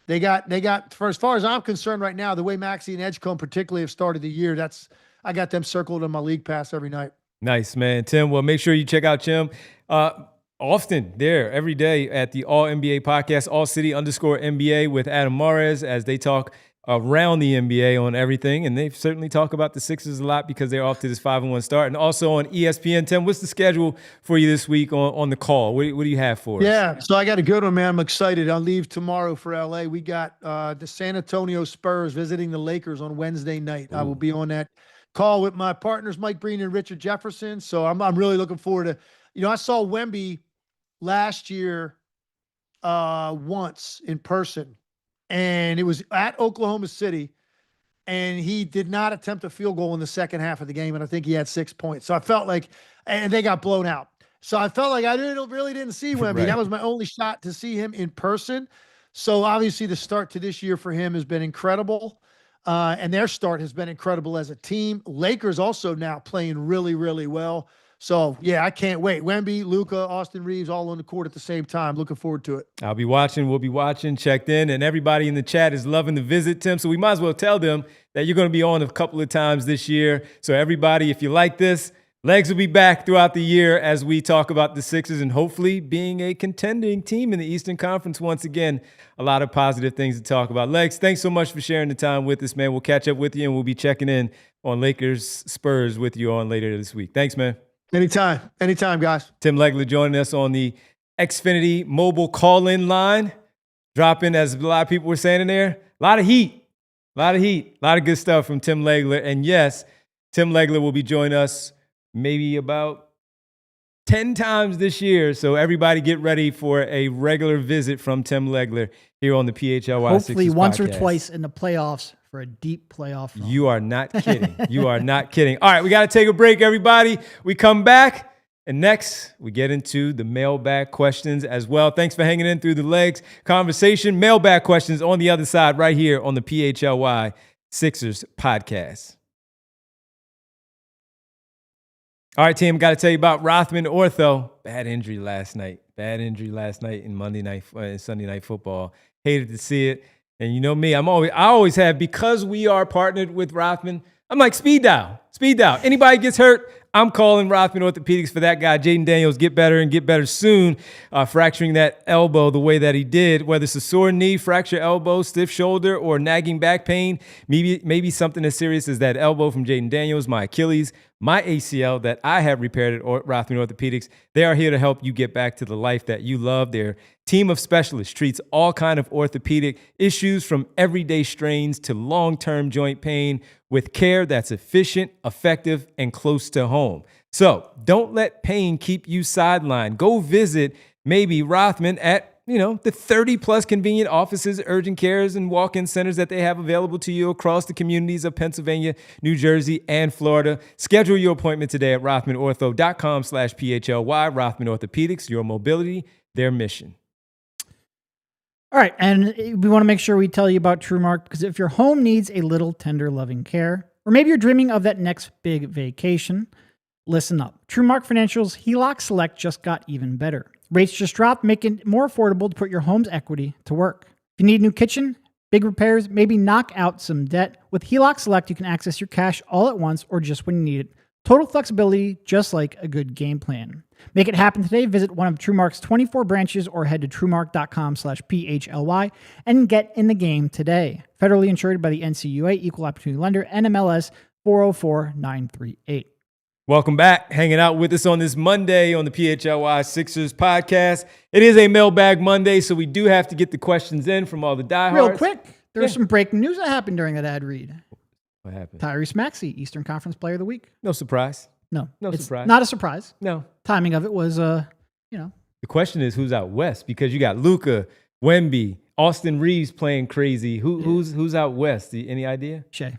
they got, for as far as I'm concerned right now, the way Maxey and Edgecombe particularly have started the year, I got them circled in my league pass every night. Nice, man. Tim, well, make sure you check out Tim. Often there every day at the All NBA podcast, ALLCITY_NBA with Adam Mares as they talk around the NBA on everything. And they certainly talk about the Sixers a lot because they're off to this 5-1 start. And also on ESPN. Tim, what's the schedule for you this week on the call? What do you have for us? Yeah, so I got a good one, man. I'm excited. I'll leave tomorrow for LA. We got the San Antonio Spurs visiting the Lakers on Wednesday night. Ooh. I will be on that call with my partners, Mike Breen and Richard Jefferson. So I'm really looking forward to, I saw Wemby last year once in person, and it was at Oklahoma City, and he did not attempt a field goal in the second half of the game, and I think he had 6 points. So I felt like, and they got blown out. So I felt like I really didn't see Wemby. Right. That was my only shot to see him in person. So obviously the start to this year for him has been incredible, and their start has been incredible as a team. Lakers also now playing really, really well. So, yeah, I can't wait. Wemby, Luka, Austin Reeves all on the court at the same time. Looking forward to it. I'll be watching. We'll be watching, checked in, and everybody in the chat is loving the visit, Tim. So we might as well tell them that you're going to be on a couple of times this year. So everybody, if you like this, Legs will be back throughout the year as we talk about the Sixers and hopefully being a contending team in the Eastern Conference once again. A lot of positive things to talk about. Legs, thanks so much for sharing the time with us, man. We'll catch up with you, and we'll be checking in on Lakers Spurs with you on later this week. Thanks, man. Anytime, guys. Tim Legler joining us on the Xfinity mobile call-in line. Dropping, as a lot of people were saying in there, a lot of heat, a lot of good stuff from Tim Legler. And yes, Tim Legler will be joining us maybe about 10 times this year. So everybody get ready for a regular visit from Tim Legler here on the PHLY Sixers hopefully once podcast. Or twice in the playoffs for a deep playoff run. You are not kidding. You are not kidding. All right, we got to take a break, everybody. We come back, and next we get into the mailbag questions as well. Thanks for hanging in through the Legs conversation. Mailbag questions on the other side right here on the PHLY Sixers podcast. All right, team, got to tell you about Rothman Ortho. Bad injury last night in Sunday Night Football. Hated to see it. And you know me, I always have, because we are partnered with Rothman, I'm like, speed dial. Speed dial. Anybody gets hurt, I'm calling Rothman Orthopedics for that guy. Jaden Daniels, get better and get better soon. Fracturing that elbow the way that he did, whether it's a sore knee, fractured elbow, stiff shoulder, or nagging back pain, maybe something as serious as that elbow from Jaden Daniels, my Achilles, my ACL that I have repaired at Rothman Orthopedics. They are here to help you get back to the life that you love. Their team of specialists treats all kind of orthopedic issues from everyday strains to long-term joint pain with care that's efficient, effective, and close to home. So don't let pain keep you sidelined. Go visit maybe Rothman at the 30-plus convenient offices, urgent cares, and walk-in centers that they have available to you across the communities of Pennsylvania, New Jersey, and Florida. Schedule your appointment today at rothmanortho.com/PHLY. Rothman Orthopedics, your mobility, their mission. All right, and we want to make sure we tell you about TrueMark, because if your home needs a little tender, loving care, or maybe you're dreaming of that next big vacation, listen up. TrueMark Financial's HELOC Select just got even better. Rates just dropped, making it more affordable to put your home's equity to work. If you need a new kitchen, big repairs, maybe knock out some debt, with HELOC Select, you can access your cash all at once or just when you need it. Total flexibility, just like a good game plan. Make it happen today. Visit one of TrueMark's 24 branches or head to truemark.com/PHLY and get in the game today. Federally insured by the NCUA, Equal Opportunity Lender, NMLS 404938. Welcome back. Hanging out with us on this Monday on the PHLY Sixers podcast. It is a Mailbag Monday, so we do have to get the questions in from all the diehards. Real quick, there's some breaking news that happened during that ad read. What happened? Tyrese Maxey, Eastern Conference Player of the Week. No surprise. No it's surprise. Not a surprise. No. Timing of it was, The question is who's out west, because you got Luka, Wemby, Austin Reeves playing crazy. Who's out west? Any idea? Shea.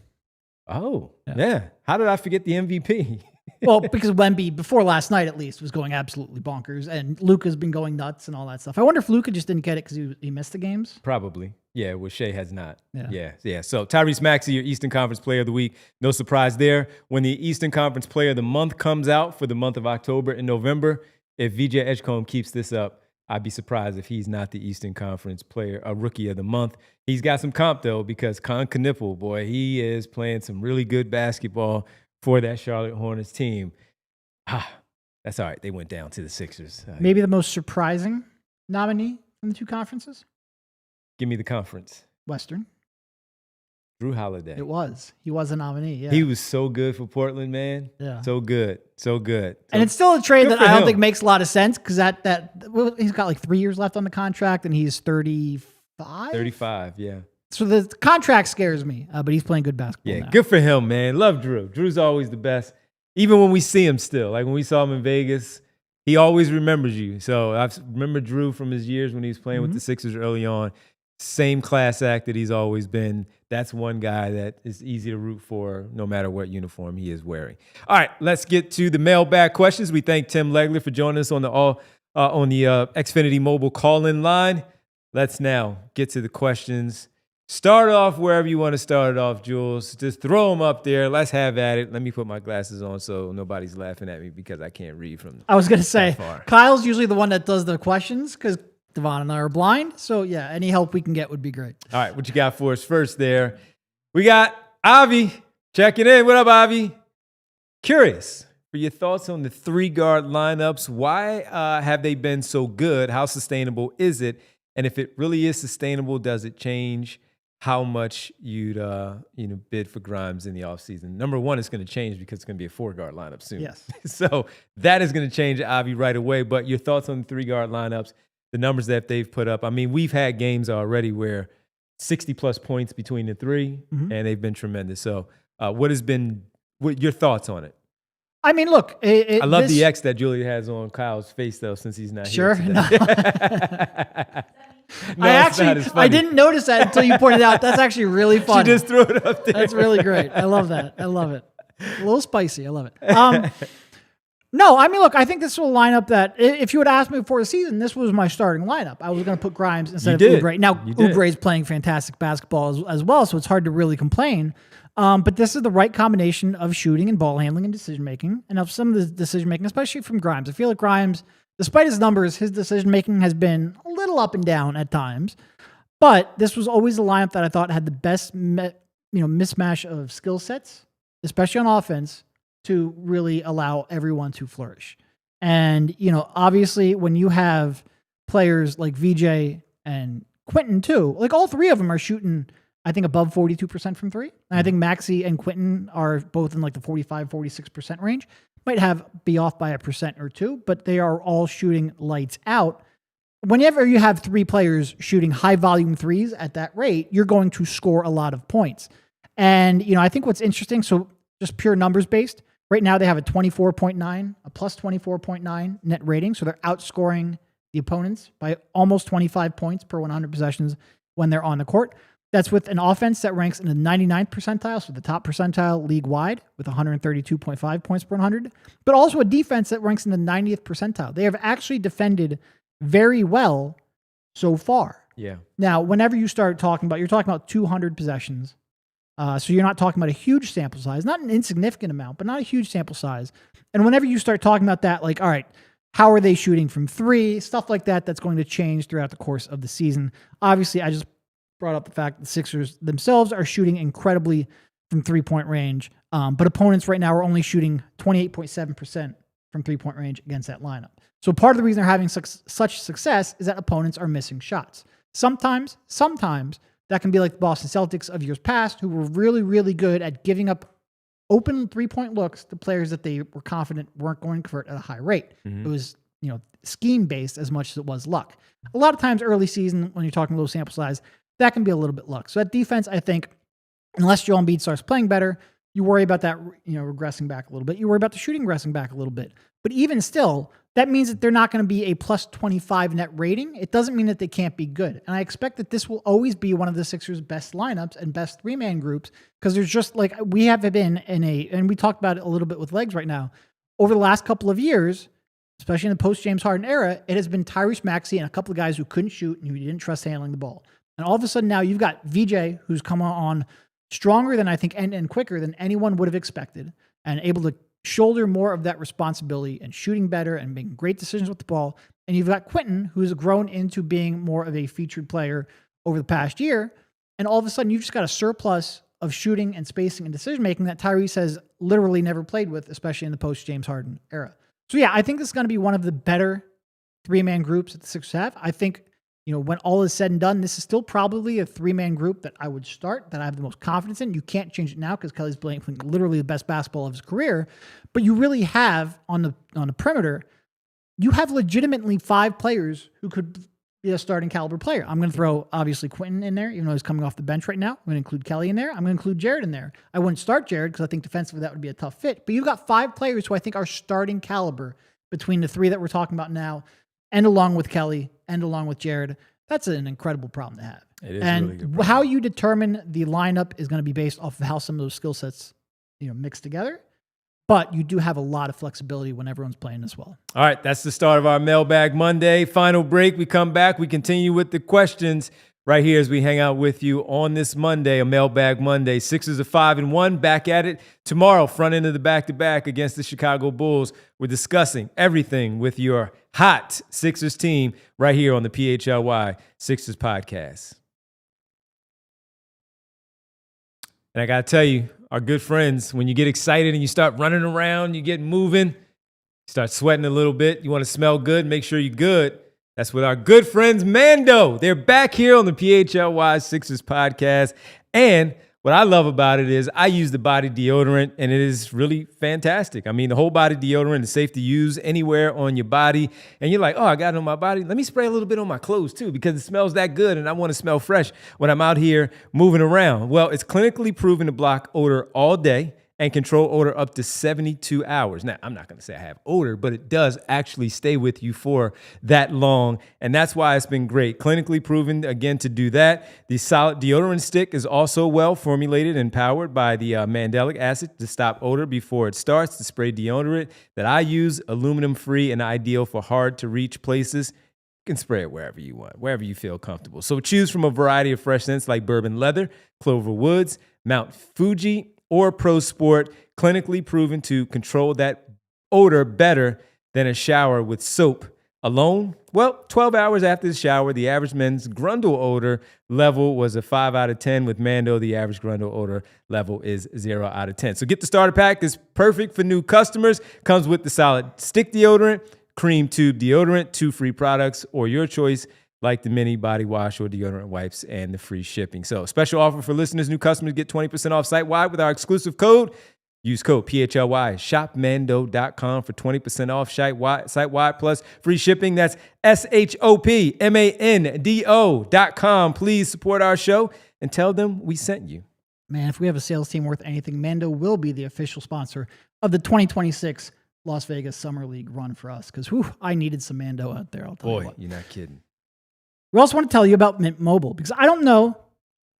Oh, yeah. How did I forget the MVP? Well, because Wemby, before last night at least, was going absolutely bonkers, and Luka's been going nuts and all that stuff. I wonder if Luka just didn't get it because he missed the games. Probably. Yeah, well, Shea has not. Yeah. Yeah. So Tyrese Maxey, your Eastern Conference Player of the Week. No surprise there. When the Eastern Conference Player of the Month comes out for the month of October and November, if VJ Edgecombe keeps this up, I'd be surprised if he's not the Eastern Conference Player, a Rookie of the Month. He's got some comp, though, because Con Knipple, boy, he is playing some really good basketball for that Charlotte Hornets team. That's all right. They went down to the Sixers. Maybe the most surprising nominee from the two conferences? Give me the conference. Western. Drew Holiday. It was. He was a nominee, yeah. He was so good for Portland, man. Yeah. So good. And it's still a trade that I don't him. think makes a lot of sense, because he's got like 3 years left on the contract, and he's 35? 35, yeah. So the contract scares me, but he's playing good basketball now. Good for him, man. Love Drew. Drew's always the best. Even when we see him still, like when we saw him in Vegas, he always remembers you. So I remember Drew from his years when he was playing with the Sixers early on. Same class act that he's always been. That's one guy that is easy to root for no matter what uniform he is wearing. All right, let's get to the mailbag questions. We thank Tim Legler for joining us on the Xfinity mobile call-in line. Let's now get to the questions. Start off wherever you want to start it off, Jules. Just throw them up there. Let's have at it. Let me put my glasses on so nobody's laughing at me because I can't read from them. I was going to say, Kyle's usually the one that does the questions because Devon and I are blind. So, yeah, any help we can get would be great. All right, what you got for us first there? We got Avi checking in. What up, Avi? Curious for your thoughts on the three-guard lineups. Why have they been so good? How sustainable is it? And if it really is sustainable, does it change how much you'd bid for Grimes in the offseason? Number one, it's going to change because it's going to be a four-guard lineup soon. Yes. So that is going to change Avi right away. But your thoughts on the three-guard lineups, the numbers that they've put up. I mean, we've had games already where 60-plus points between the three, and they've been tremendous. So what your thoughts on it? I mean, look. I love the X that Julia has on Kyle's face, though, since he's not here today. No, I didn't notice that until you pointed out. That's actually really funny. She just threw it up there. That's really great. I love that. I love it. A little spicy. I love it. No, I mean, look, I think this will line up that if you had asked me before the season, this was my starting lineup. I was going to put Grimes instead of Oubre. Now, Oubre is playing fantastic basketball as well, so it's hard to really complain. But this is the right combination of shooting and ball handling and decision-making, and of some of the decision-making, especially from Grimes. I feel like Grimes, despite his numbers, his decision-making has been a little up and down at times. But this was always a lineup that I thought had the best mismatch of skill sets especially on offense, to really allow everyone to flourish. And, obviously when you have players like VJ and Quentin too, like all three of them are shooting, I think, above 42% from three. And I think Maxey and Quentin are both in like the 45, 46% range. Might be off by 1% or 2%, but they are all shooting lights out. Whenever you have three players shooting high volume threes at that rate, you're going to score a lot of points. And, I think what's interesting, so just pure numbers based, right now they have a 24.9, a plus 24.9 net rating. So they're outscoring the opponents by almost 25 points per 100 possessions when they're on the court. That's with an offense that ranks in the 99th percentile, so the top percentile league-wide with 132.5 points per 100, but also a defense that ranks in the 90th percentile. They have actually defended very well so far. Yeah. Now, whenever you're talking about 200 possessions, so you're not talking about a huge sample size, not an insignificant amount, but not a huge sample size. And whenever you start talking about that, like, all right, how are they shooting from three, stuff like that, that's going to change throughout the course of the season. Obviously, I just brought up the fact that the Sixers themselves are shooting incredibly from three-point range, but opponents right now are only shooting 28.7% from three-point range against that lineup. So part of the reason they're having such success is that opponents are missing shots. Sometimes that can be like the Boston Celtics of years past, who were really, really good at giving up open three-point looks to players that they were confident weren't going to convert at a high rate. It was, scheme-based as much as it was luck. A lot of times early season, when you're talking low sample size, that can be a little bit luck. So that defense, I think, unless Joel Embiid starts playing better, you worry about that, regressing back a little bit. You worry about the shooting regressing back a little bit. But even still, that means that they're not going to be a plus 25 net rating. It doesn't mean that they can't be good. And I expect that this will always be one of the Sixers' best lineups and best three-man groups, because there's just like, we have been and we talked about it a little bit with legs right now, over the last couple of years, especially in the post-James Harden era, it has been Tyrese Maxey and a couple of guys who couldn't shoot and who you didn't trust handling the ball. And all of a sudden now you've got VJ, who's come on stronger than I think and quicker than anyone would have expected, and able to shoulder more of that responsibility and shooting better and making great decisions with the ball. And you've got Quentin, who's grown into being more of a featured player over the past year. And all of a sudden you've just got a surplus of shooting and spacing and decision-making that Tyrese has literally never played with, especially in the post-James Harden era. So yeah, I think this is going to be one of the better three-man groups that the Sixers have. I think, when all is said and done, this is still probably a three-man group that I would start, that I have the most confidence in. You can't change it now because Kelly's playing literally the best basketball of his career. But you really have, on the perimeter, you have legitimately 5 players who could be a starting caliber player. I'm going to throw, obviously, Quentin in there, even though he's coming off the bench right now. I'm going to include Kelly in there. I'm going to include Jared in there. I wouldn't start Jared because I think defensively that would be a tough fit. But you've got 5 players who I think are starting caliber between the 3 that we're talking about now, and along with Kelly, and along with Jared. That's an incredible problem to have. It is and really good problem. How you determine the lineup is going to be based off of how some of those skill sets, mix together. But you do have a lot of flexibility when everyone's playing as well. All right, that's the start of our Mailbag Monday. Final break. We come back. We continue with the questions right here as we hang out with you on this Monday, a Mailbag Monday. Sixers are 5-1, back at it tomorrow, front end of the back-to-back against the Chicago Bulls. We're discussing everything with your hot Sixers team right here on the PHLY Sixers podcast. And I got to tell you, our good friends, when you get excited and you start running around, you get moving, start sweating a little bit, you want to smell good, make sure you're good. That's with our good friends, Mando. They're back here on the PHLY Sixers podcast. And what I love about it is I use the body deodorant, and it is really fantastic. I mean, the whole body deodorant is safe to use anywhere on your body. And you're like, oh, I got it on my body. Let me spray a little bit on my clothes too, because it smells that good, and I want to smell fresh when I'm out here moving around. Well, it's clinically proven to block odor all day and control odor up to 72 hours. Now, I'm not going to say I have odor, but it does actually stay with you for that long, and that's why it's been great. Clinically proven, again, to do that. The solid deodorant stick is also well formulated and powered by the mandelic acid to stop odor before it starts. The spray deodorant that I use, aluminum-free and ideal for hard-to-reach places. You can spray it wherever you want, wherever you feel comfortable. So choose from a variety of fresh scents like bourbon leather, clover woods, Mount Fuji, or Pro Sport, clinically proven to control that odor better than a shower with soap alone? Well, 12 hours after the shower, the average men's grundle odor level was a 5 out of 10. With Mando, the average grundle odor level is 0 out of 10. So get the starter pack. It's perfect for new customers. Comes with the solid stick deodorant, cream tube deodorant, 2 free products, or your choice, like the mini body wash or deodorant wipes, and the free shipping. So special offer for listeners, new customers get 20% off site-wide with our exclusive code. Use code PHLY, shopmando.com for 20% off site-wide plus free shipping. That's shopmando.com. Please support our show and tell them we sent you. Man, if we have a sales team worth anything, Mando will be the official sponsor of the 2026 Las Vegas Summer League run for us, because I needed some Mando out there. I'll tell you what. You're not kidding. We also want to tell you about Mint Mobile, because I don't know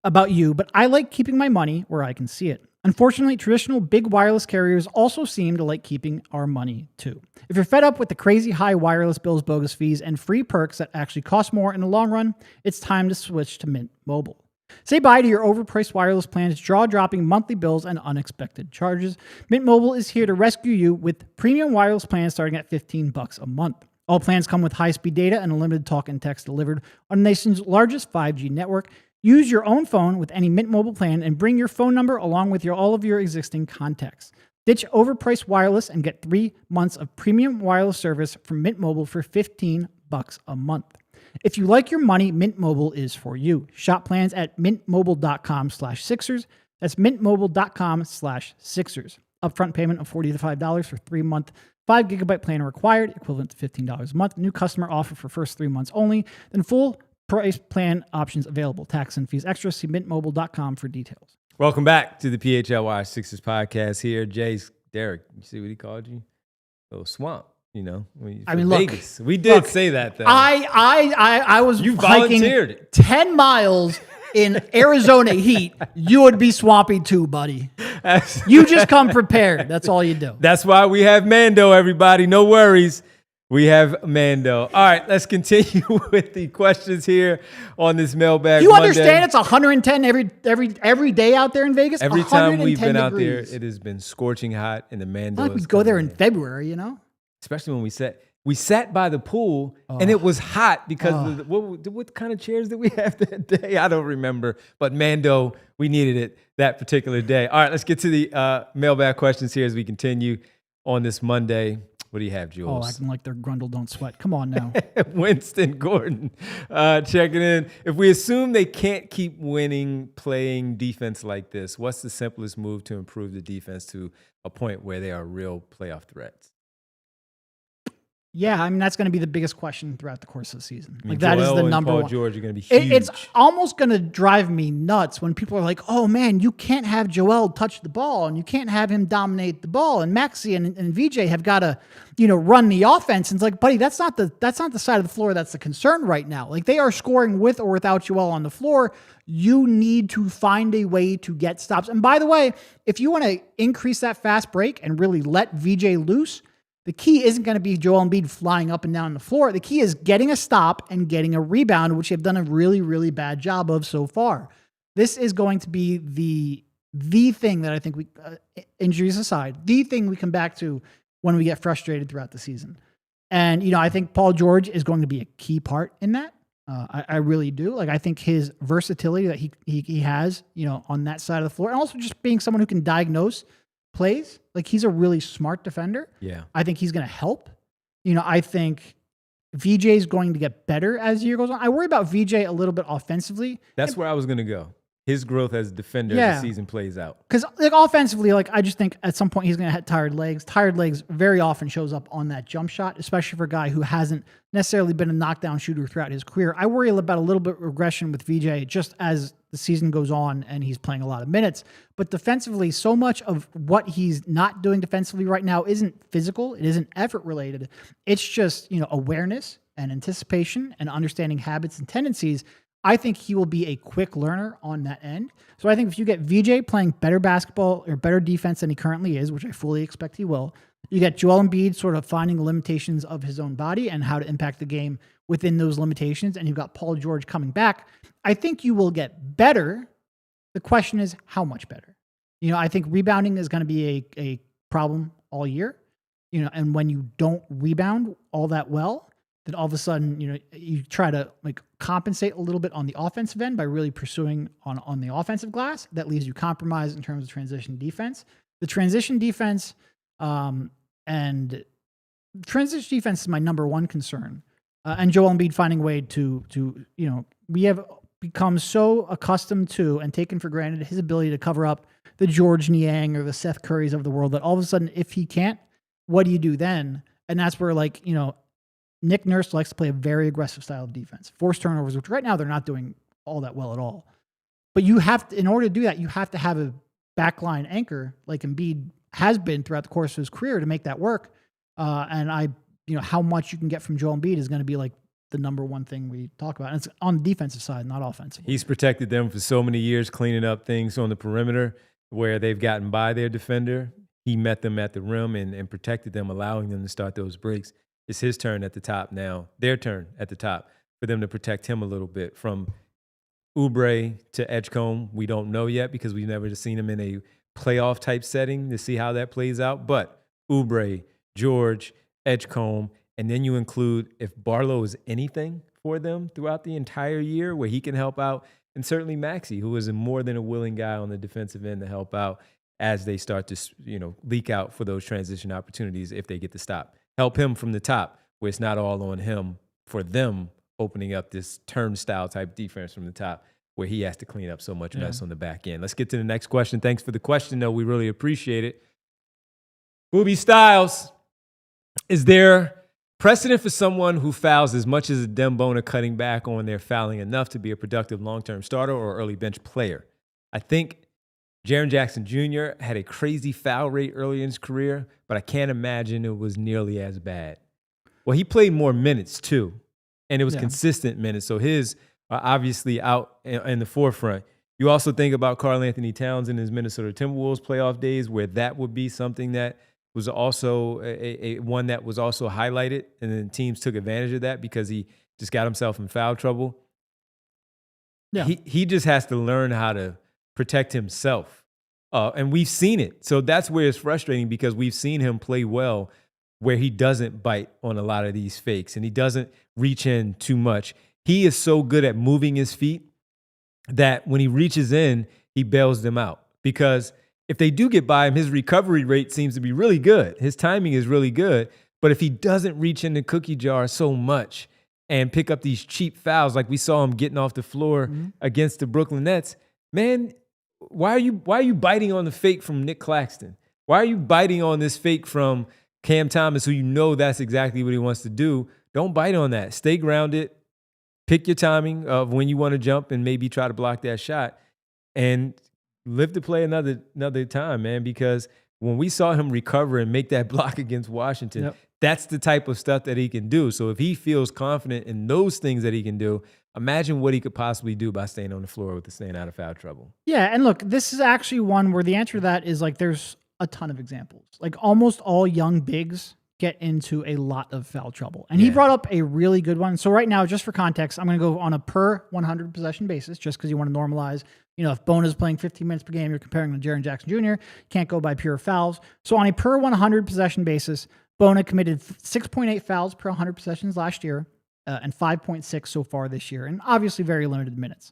about you, but I like keeping my money where I can see it. Unfortunately, traditional big wireless carriers also seem to like keeping our money too. If you're fed up with the crazy high wireless bills, bogus fees, and free perks that actually cost more in the long run, it's time to switch to Mint Mobile. Say bye to your overpriced wireless plans, jaw-dropping monthly bills, and unexpected charges. Mint Mobile is here to rescue you with premium wireless plans starting at $15 a month. All plans come with high-speed data and unlimited talk and text delivered on the nation's largest 5G network. Use your own phone with any Mint Mobile plan and bring your phone number along with all of your existing contacts. Ditch overpriced wireless and get 3 months of premium wireless service from Mint Mobile for $15 a month. If you like your money, Mint Mobile is for you. Shop plans at mintmobile.com/Sixers. That's mintmobile.com/Sixers. Upfront payment of $40 to $5 for 3-month 5 gigabyte plan required, equivalent to $15 a month. New customer offer for first 3 months only. Then full price plan options available. Tax and fees extra. See mintmobile.com for details. Welcome back to the PHLY Sixers podcast here. Derek, you see what he called you? A little swamp, you know. Vegas. We did say that though. I was you hiking volunteered 10 miles in Arizona heat. You would be swampy too, buddy. You just come prepared. That's all you do. That's why we have Mando, everybody. No worries. We have Mando. All right, let's continue with the questions here on this Mailbag Monday. You understand it's 110 every day out there in Vegas? Every time we've been out there, degrees. it has been scorching hot, and the Mando. Like we go there in February, you know? Especially when we sat by the pool, and it was hot because of what kind of chairs did we have that day? I don't remember. But Mando, we needed it that particular day. All right, let's get to the mailbag questions here as we continue on this Monday. What do you have, Jules? Acting like their grundle don't sweat. Come on now. Winston Gordon checking in. If we assume they can't keep winning playing defense like this, what's the simplest move to improve the defense to a point where they are real playoff threats? Yeah, I mean, that's going to be the biggest question throughout the course of the season. I mean, that is Joel the and number Paul one. George are going to be huge. It's almost going to drive me nuts when people are like, oh man, you can't have Joel touch the ball and you can't have him dominate the ball. And Maxey and VJ have got to, run the offense. And it's like, buddy, that's not the side of the floor that's the concern right now. Like, they are scoring with or without Joel on the floor. You need to find a way to get stops. And by the way, if you want to increase that fast break and really let VJ loose, the key isn't going to be Joel Embiid flying up and down the floor. The key is getting a stop and getting a rebound, which they've done a really, really bad job of so far. This is going to be the thing that I think injuries aside, the thing we come back to when we get frustrated throughout the season. And, I think Paul George is going to be a key part in that. I really do. Like, I think his versatility that he has, on that side of the floor, and also just being someone who can diagnose plays, like, he's a really smart defender. Yeah. I think he's going to help. I think VJ is going to get better as the year goes on. I worry about VJ a little bit offensively. That's where I was going to go. His growth as a defender as the season plays out. Because offensively, I just think at some point he's going to have tired legs. Tired legs very often shows up on that jump shot, especially for a guy who hasn't necessarily been a knockdown shooter throughout his career. I worry about a little bit of regression with VJ just as the season goes on and he's playing a lot of minutes. But defensively, so much of what he's not doing defensively right now isn't physical. It isn't effort related. It's just, awareness and anticipation and understanding habits and tendencies. I think he will be a quick learner on that end. So I think if you get VJ playing better basketball or better defense than he currently is, which I fully expect he will, you get Joel Embiid sort of finding the limitations of his own body and how to impact the game within those limitations, and you've got Paul George coming back, I think you will get better. The question is how much better? I think rebounding is going to be a problem all year, and when you don't rebound all that well, then all of a sudden, you try to like compensate a little bit on the offensive end by really pursuing on the offensive glass. That leaves you compromised in terms of transition defense. The transition defense is my number one concern. And Joel Embiid finding a way to we have become so accustomed to and taken for granted his ability to cover up the George Niang or the Seth Currys of the world, that all of a sudden, if he can't, what do you do then? And that's where, Nick Nurse likes to play a very aggressive style of defense, force turnovers, which right now they're not doing all that well at all. But you have to, in order to do that, you have to have a backline anchor like Embiid has been throughout the course of his career to make that work. And how much you can get from Joel Embiid is going to be like the number one thing we talk about. And it's on the defensive side, not offensive. He's protected them for so many years, cleaning up things on the perimeter where they've gotten by their defender. He met them at the rim and protected them, allowing them to start those breaks. It's his turn at the top now, their turn at the top, for them to protect him a little bit. From Oubre to Edgecombe, we don't know yet because we've never seen him in a playoff-type setting to see how that plays out. But Oubre, George, Edgecombe, and then you include if Barlow is anything for them throughout the entire year where he can help out, and certainly Maxey, who is a more than a willing guy on the defensive end to help out as they start to leak out for those transition opportunities if they get to stop. Help him from the top where it's not all on him for them opening up this turnstile type defense from the top where he has to clean up so much mess on the back end. Let's get to the next question. Thanks for the question, though. We really appreciate it. Booby Styles, is there precedent for someone who fouls as much as Bona cutting back on their fouling enough to be a productive long-term starter or early bench player? I think Jaren Jackson Jr. had a crazy foul rate early in his career, but I can't imagine it was nearly as bad. Well, he played more minutes too, and it was consistent minutes. So his are obviously out in the forefront. You also think about Karl Anthony Towns in his Minnesota Timberwolves playoff days, where that would be something that was also a one that was also highlighted, and then teams took advantage of that because he just got himself in foul trouble. Yeah, he just has to learn how to protect himself, and we've seen it. So that's where it's frustrating because we've seen him play well where he doesn't bite on a lot of these fakes and he doesn't reach in too much. He is so good at moving his feet that when he reaches in, he bails them out because if they do get by him, his recovery rate seems to be really good. His timing is really good. But if he doesn't reach in the cookie jar so much and pick up these cheap fouls like we saw him getting off the floor against the Brooklyn Nets, man, why are you biting on the fake from Nick Claxton? Why are you biting on this fake from Cam Thomas, who you know that's exactly what he wants to do? Don't bite on that. Stay grounded. Pick your timing of when you want to jump and maybe try to block that shot and live to play another time, man, because when we saw him recover and make that block against Washington, that's the type of stuff that he can do. So if he feels confident in those things that he can do, imagine what he could possibly do by staying on the floor with the staying out of foul trouble. Yeah, and look, this is actually one where the answer to that is like there's a ton of examples. Like almost all young bigs get into a lot of foul trouble. And he brought up a really good one. So right now, just for context, I'm going to go on a per 100 possession basis just because you want to normalize. If Bona's playing 15 minutes per game, you're comparing to Jaren Jackson Jr., can't go by pure fouls. So on a per 100 possession basis, Bona committed 6.8 fouls per 100 possessions last year and 5.6 so far this year, and obviously very limited minutes.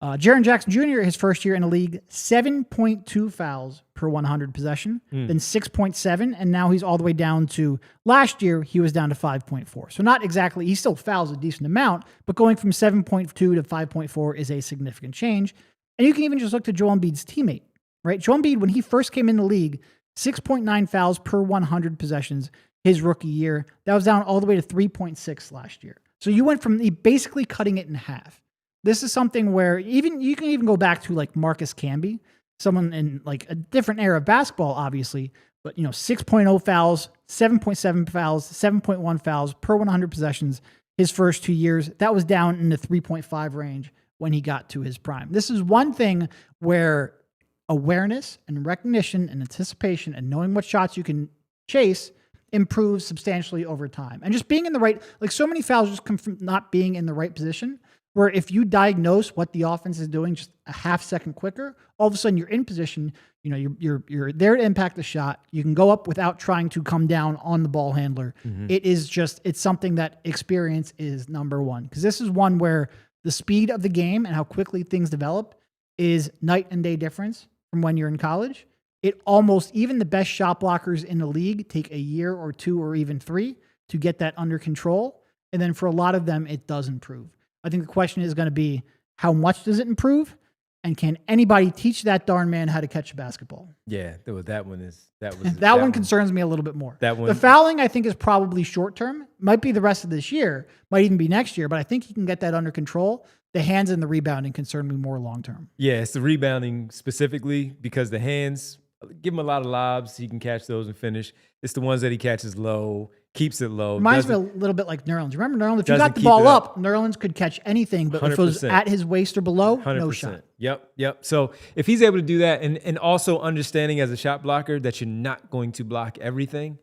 Jaren Jackson Jr., his first year in the league, 7.2 fouls per 100 possession, then 6.7, and now he's all the way down to, last year, he was down to 5.4. So not exactly, he still fouls a decent amount, but going from 7.2 to 5.4 is a significant change. And you can even just look to Joel Embiid's teammate, right? Joel Embiid, when he first came in the league, 6.9 fouls per 100 possessions his rookie year. That was down all the way to 3.6 last year. So you went from basically cutting it in half. This is something where you can even go back to like Marcus Camby, someone in like a different era of basketball, obviously, but 6.0 fouls, 7.7 fouls, 7.1 fouls per 100 possessions his first 2 years. That was down in the 3.5 range when he got to his prime. This is one thing where awareness and recognition and anticipation and knowing what shots you can chase improves substantially over time. And just being in the right, like so many fouls just come from not being in the right position. where if you diagnose what the offense is doing just a half second quicker, all of a sudden you're in position, you're there to impact the shot. You can go up without trying to come down on the ball handler. It's something that experience is number one. Because this is one where the speed of the game and how quickly things develop is night and day difference from when you're in college. Even the best shot blockers in the league take a year or 2 or even 3 to get that under control. And then for a lot of them, it does improve. I think the question is going to be, how much does it improve? And can anybody teach that darn man how to catch a basketball? Yeah, that one concerns me a little bit more. That one, the fouling, I think, is probably short term. Might be the rest of this year. Might even be next year. But I think he can get that under control. The hands and the rebounding concern me more long term. Yeah, it's the rebounding specifically, because the hands, give him a lot of lobs. He can catch those and finish. It's the ones that he catches low, keeps it low. Reminds me a little bit like Nerlens. Remember Nerlens? If you got the ball up, Nerlens could catch anything, but 100%. If it was at his waist or below, 100%. No shot. Yep. So if he's able to do that, and also understanding as a shot blocker that you're not going to block everything,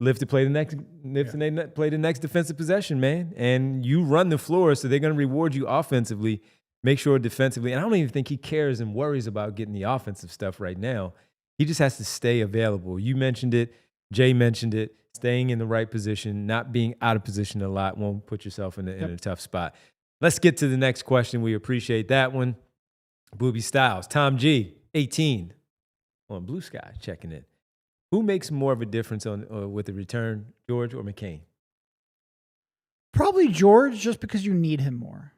live to play the next defensive possession, man. And you run the floor, so they're going to reward you offensively. Make sure defensively. And I don't even think he cares and worries about getting the offensive stuff right now. He just has to stay available. You mentioned it. Jay mentioned it. Staying in the right position, not being out of position a lot won't put yourself in a tough spot. Let's get to the next question. We appreciate that one. Booby Styles. Tom G, 18, on Blue Sky, checking in. Who makes more of a difference with the return, George or McCain? Probably George, just because you need him more.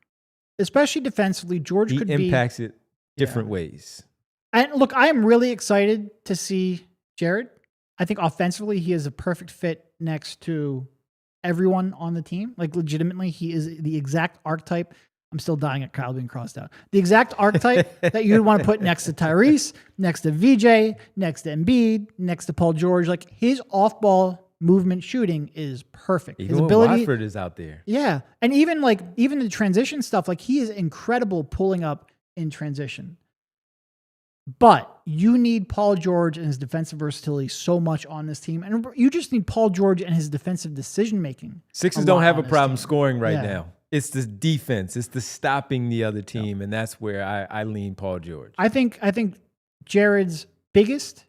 Especially defensively, George could be... He impacts it different ways. And look, I am really excited to see Jared. I think offensively, he is a perfect fit next to everyone on the team. Like, legitimately, he is the exact archetype. I'm still dying at Kyle being crossed out. The exact archetype that you would want to put next to Tyrese, next to VJ, next to Embiid, next to Paul George. Like, his off-ball movement shooting is perfect. Even his ability, Watford is out there. Yeah. And even the transition stuff, like, he is incredible pulling up in transition. But you need Paul George and his defensive versatility so much on this team. And you just need Paul George and his defensive decision-making. Sixers don't have a problem scoring right now. It's the defense. It's the stopping the other team. And that's where I lean Paul George. I think Jared's biggest,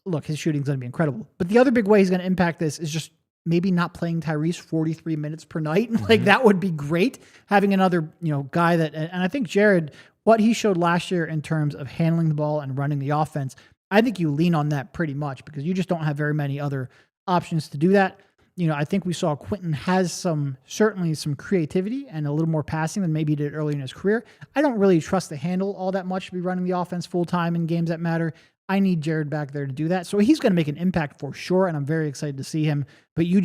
look, his shooting's going to be incredible. But the other big way he's going to impact this is just maybe not playing Tyrese 43 minutes per night. Like, that would be great. Having another, guy that, and I think Jared, what he showed last year in terms of handling the ball and running the offense, I think you lean on that pretty much because you just don't have very many other options to do that. I think we saw Quentin has certainly some creativity and a little more passing than maybe he did early in his career. I don't really trust the handle all that much to be running the offense full time in games that matter. I need Jared back there to do that. So he's going to make an impact for sure, and I'm very excited to see him. But you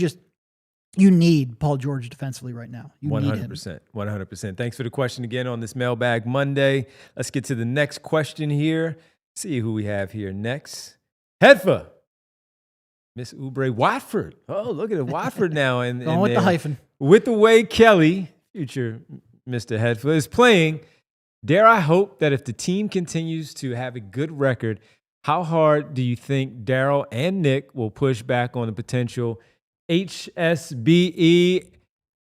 need Paul George defensively right now. 100%. 100%. Thanks for the question again on this Mailbag Monday. Let's get to the next question here. See who we have here next. Hedfa. Miss Oubre Watford. Oh, look at it. Watford now. And going with the hyphen. With the way Kelly, future Mr. Hedfa, is playing, dare I hope that if the team continues to have a good record, how hard do you think Daryl and Nick will push back on the potential HSBE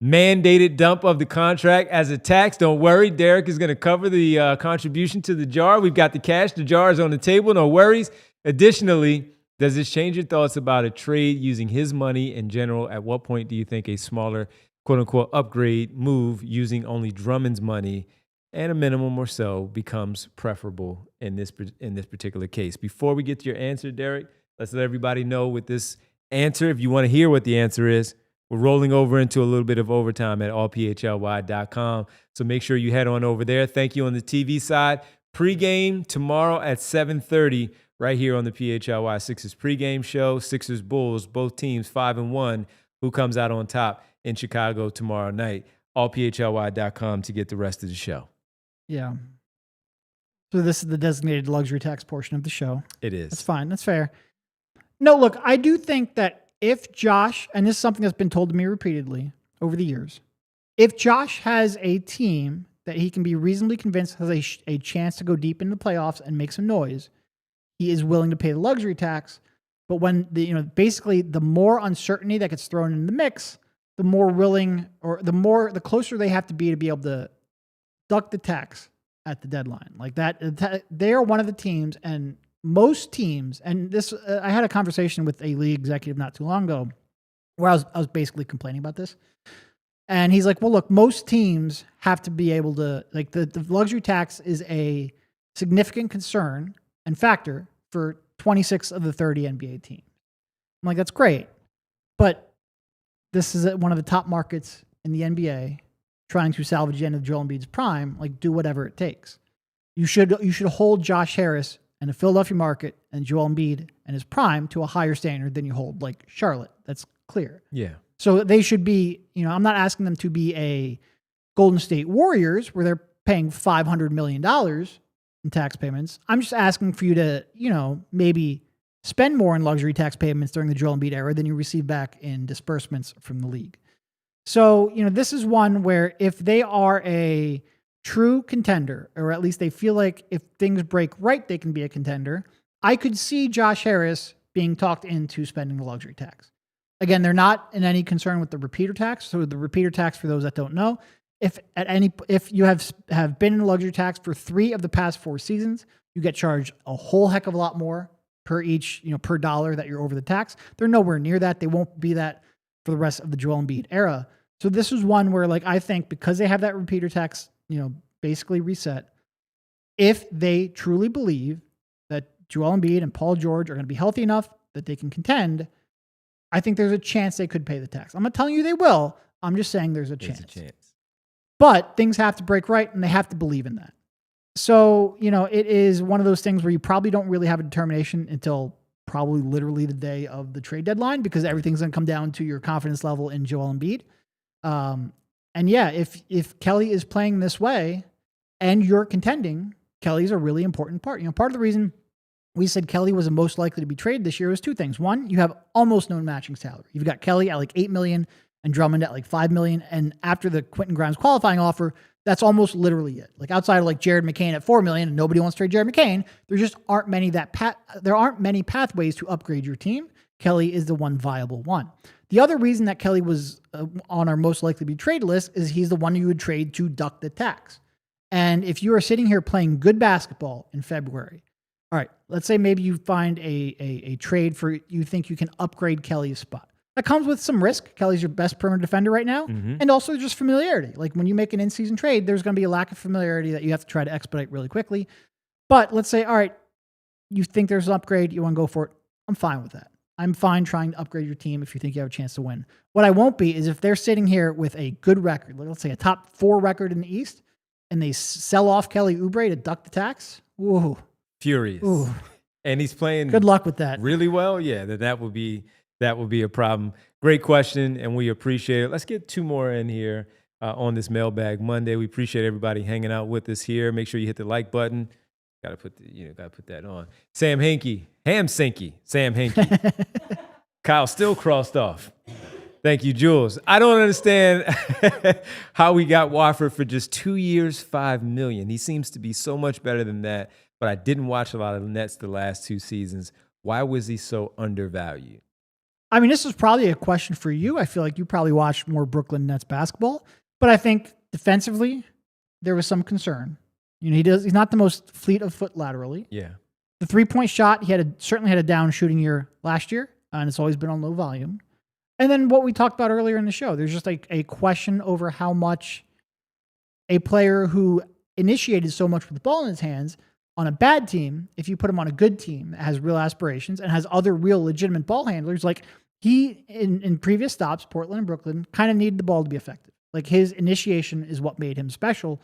mandated dump of the contract as a tax? Don't worry, Derek is going to cover the contribution to the jar. We've got the cash. The jar is on the table. No worries. Additionally, does this change your thoughts about a trade using his money in general? At what point do you think a smaller, quote-unquote, upgrade move using only Drummond's money and a minimum or so becomes preferable in this particular case? Before we get to your answer, Derek, let's let everybody know with this answer. If you want to hear what the answer is, we're rolling over into a little bit of overtime at allphly.com. So make sure you head on over there. Thank you on the TV side. Pre-game tomorrow at 7:30 right here on the PHLY Sixers pregame show. Sixers Bulls, both teams 5-1. Who comes out on top in Chicago tomorrow night? Allphly.com to get the rest of the show. Yeah. So this is the designated luxury tax portion of the show. It is. That's fine. That's fair. No, look, I do think that if Josh, and this is something that's been told to me repeatedly over the years, if Josh has a team that he can be reasonably convinced has a chance to go deep into the playoffs and make some noise, he is willing to pay the luxury tax. But when basically the more uncertainty that gets thrown in the mix, the more willing or the closer they have to be able to duck the tax at the deadline. Like that, they are one of the teams, and most teams, and this, I had a conversation with a league executive not too long ago where I was basically complaining about this. And he's like, well, look, most teams have to be able to, like the luxury tax is a significant concern and factor for 26 of the 30 NBA teams. I'm like, that's great. But this is one of the top markets in the NBA trying to salvage the end of Joel Embiid's prime. Like, do whatever it takes. You should hold Josh Harris and the Philadelphia market and Joel Embiid and his prime to a higher standard than you hold like Charlotte. That's clear. Yeah. So they should be, I'm not asking them to be a Golden State Warriors where they're paying $500 million in tax payments. I'm just asking for you to, maybe spend more in luxury tax payments during the Joel Embiid era than you receive back in disbursements from the league. So, this is one where if they are a true contender, or at least they feel like if things break right, they can be a contender, I could see Josh Harris being talked into spending the luxury tax. Again, they're not in any concern with the repeater tax. So the repeater tax, for those that don't know, if you have been in luxury tax for 3 of the past 4 seasons, you get charged a whole heck of a lot more per per dollar that you're over the tax. They're nowhere near that. They won't be that for the rest of the Joel Embiid era. So this is one where, like, I think because they have that repeater tax, basically reset, if they truly believe that Joel Embiid and Paul George are going to be healthy enough that they can contend, I think there's a chance they could pay the tax. I'm not telling you they will. I'm just saying there's a chance. But things have to break right, and they have to believe in that. So, it is one of those things where you probably don't really have a determination until probably literally the day of the trade deadline, because everything's going to come down to your confidence level in Joel Embiid. And yeah, if Kelly is playing this way and you're contending, Kelly's a really important part. Part of the reason we said Kelly was the most likely to be traded this year was 2 things. One, you have almost no matching salary. You've got Kelly at like $8 million and Drummond at like $5 million. And after the Quentin Grimes qualifying offer, that's almost literally it. Like outside of like Jared McCain at $4 million, and nobody wants to trade Jared McCain, there just aren't many there aren't many pathways to upgrade your team. Kelly is the one viable one. The other reason that Kelly was on our most likely to be trade list is he's the one you would trade to duck the tax. And if you are sitting here playing good basketball in February, all right, let's say maybe you find a trade for, you think you can upgrade Kelly's spot. That comes with some risk. Kelly's your best perimeter defender right now. Mm-hmm. And also just familiarity. Like when you make an in-season trade, there's going to be a lack of familiarity that you have to try to expedite really quickly. But let's say, all right, you think there's an upgrade, you want to go for it. I'm fine with that. I'm fine trying to upgrade your team if you think you have a chance to win. What I won't be is if they're sitting here with a good record, let's say a top 4 record in the East, and they sell off Kelly Oubre to duck the tax. Ooh. Furious. Ooh. And he's playing. Good luck with that. Really well. Yeah, that would be a problem. Great question, and we appreciate it. Let's get 2 more in here on this Mailbag Monday. We appreciate everybody hanging out with us here. Make sure you hit the like button. Gotta put that on. Sam Hinkie. Kyle still crossed off. Thank you, Jules. I don't understand how we got Watford for just 2 years, $5 million. He seems to be so much better than that, but I didn't watch a lot of the Nets the last 2 seasons. Why was he so undervalued? I mean, this is probably a question for you. I feel like you probably watched more Brooklyn Nets basketball, but I think defensively there was some concern. He's not the most fleet of foot laterally. Yeah. The 3-point shot, he certainly had a down shooting year last year, and it's always been on low volume. And then what we talked about earlier in the show, there's just like a question over how much a player who initiated so much with the ball in his hands on a bad team, if you put him on a good team that has real aspirations and has other real legitimate ball handlers, like he, in previous stops, Portland and Brooklyn, kind of needed the ball to be effective. Like his initiation is what made him special.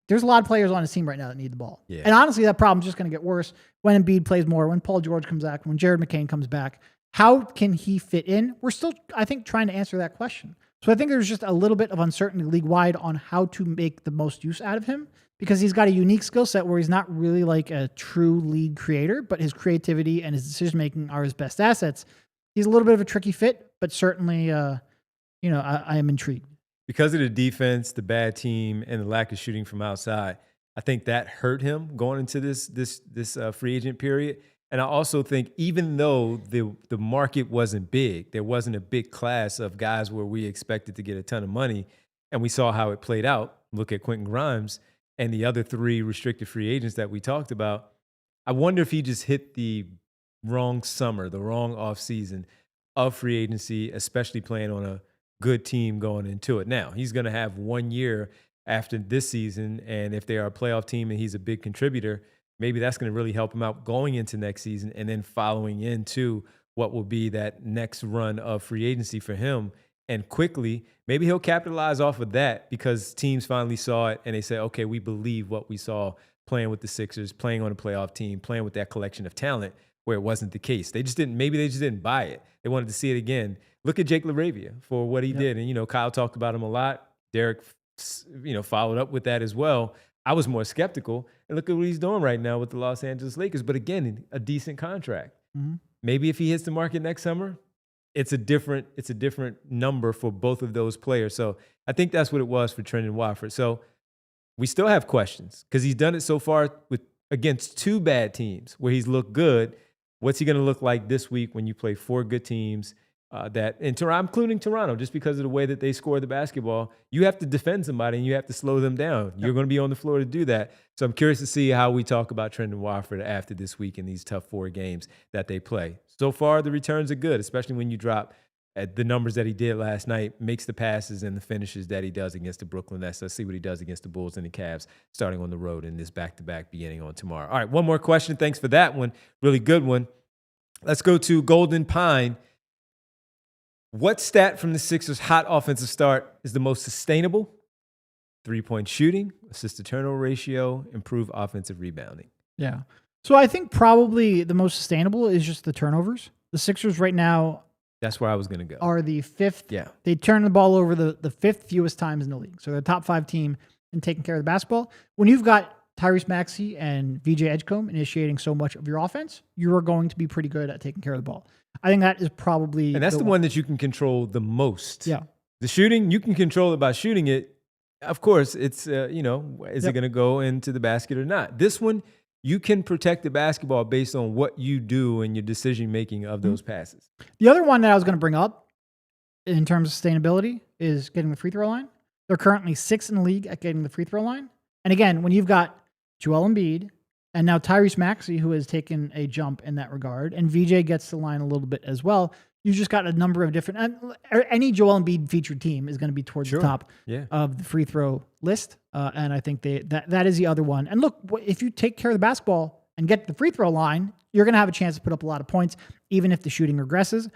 There's a lot of players on his team right now that need the ball. Yeah. And honestly, that problem's just going to get worse when Embiid plays more, when Paul George comes back, when Jared McCain comes back. How can he fit in? We're still, I think, trying to answer that question. So I think there's just a little bit of uncertainty league-wide on how to make the most use out of him, because he's got a unique skill set where he's not really like a true lead creator, but his creativity and his decision-making are his best assets. He's a little bit of a tricky fit, but certainly, I am intrigued. Because of the defense, the bad team, and the lack of shooting from outside, I think that hurt him going into this free agent period. And I also think even though the market wasn't big, there wasn't a big class of guys where we expected to get a ton of money, and we saw how it played out. Look at Quentin Grimes and the other 3 restricted free agents that we talked about. I wonder if he just hit the wrong summer, the wrong offseason of free agency, especially playing on a good team going into it. Now, he's going to have 1 year after this season, and if they are a playoff team and he's a big contributor, maybe that's going to really help him out going into next season and then following into what will be that next run of free agency for him. And quickly, maybe he'll capitalize off of that because teams finally saw it and they said, okay, we believe what we saw playing with the Sixers, playing on a playoff team, playing with that collection of talent where it wasn't the case. Maybe they just didn't buy it. They wanted to see it again. Look at Jake LaRavia for what he did. And, Kyle talked about him a lot. Derek, followed up with that as well. I was more skeptical, and look at what he's doing right now with the Los Angeles Lakers. But again, a decent contract. Mm-hmm. Maybe if he hits the market next summer, it's a different number for both of those players. So I think that's what it was for Trendon Watford. So we still have questions because he's done it so far against 2 bad teams where he's looked good. What's he going to look like this week when you play 4 good teams? Including Toronto, just because of the way that they score the basketball, you have to defend somebody and you have to slow them down. You're going to be on the floor to do that. So I'm curious to see how we talk about Trendon Watford after this week in these tough 4 games that they play. So far, the returns are good, especially when you drop at the numbers that he did last night, makes the passes and the finishes that he does against the Brooklyn Nets. Let's see what he does against the Bulls and the Cavs starting on the road in this back-to-back beginning on tomorrow. All right, one more question. Thanks for that one. Really good one. Let's go to Golden Pine. What stat from the Sixers' hot offensive start is the most sustainable? 3-point shooting, assist-to-turnover ratio, improved offensive rebounding. Yeah. So I think probably the most sustainable is just the turnovers. The Sixers right now That's where I was going to go. Are the 5th. Yeah. They turn the ball over the 5th fewest times in the league. So they're a top 5 team in taking care of the basketball. When you've got Tyrese Maxey and VJ Edgecombe initiating so much of your offense, you are going to be pretty good at taking care of the ball. I think that is probably... And that's the one that you can control the most. Yeah. The shooting, you can control it by shooting it. Of course, it's, is it going to go into the basket or not? This one, you can protect the basketball based on what you do and your decision-making of those passes. The other one that I was going to bring up in terms of sustainability is getting the free throw line. They're currently 6th in the league at getting the free throw line. And again, when you've got Joel Embiid and now Tyrese Maxey, who has taken a jump in that regard, and VJ gets the line a little bit as well, you've just got a number of different... Any Joel Embiid featured team is going to be towards the top of the free throw list. And I think that is the other one. And look, if you take care of the basketball and get the free throw line, you're going to have a chance to put up a lot of points, even if the shooting regresses.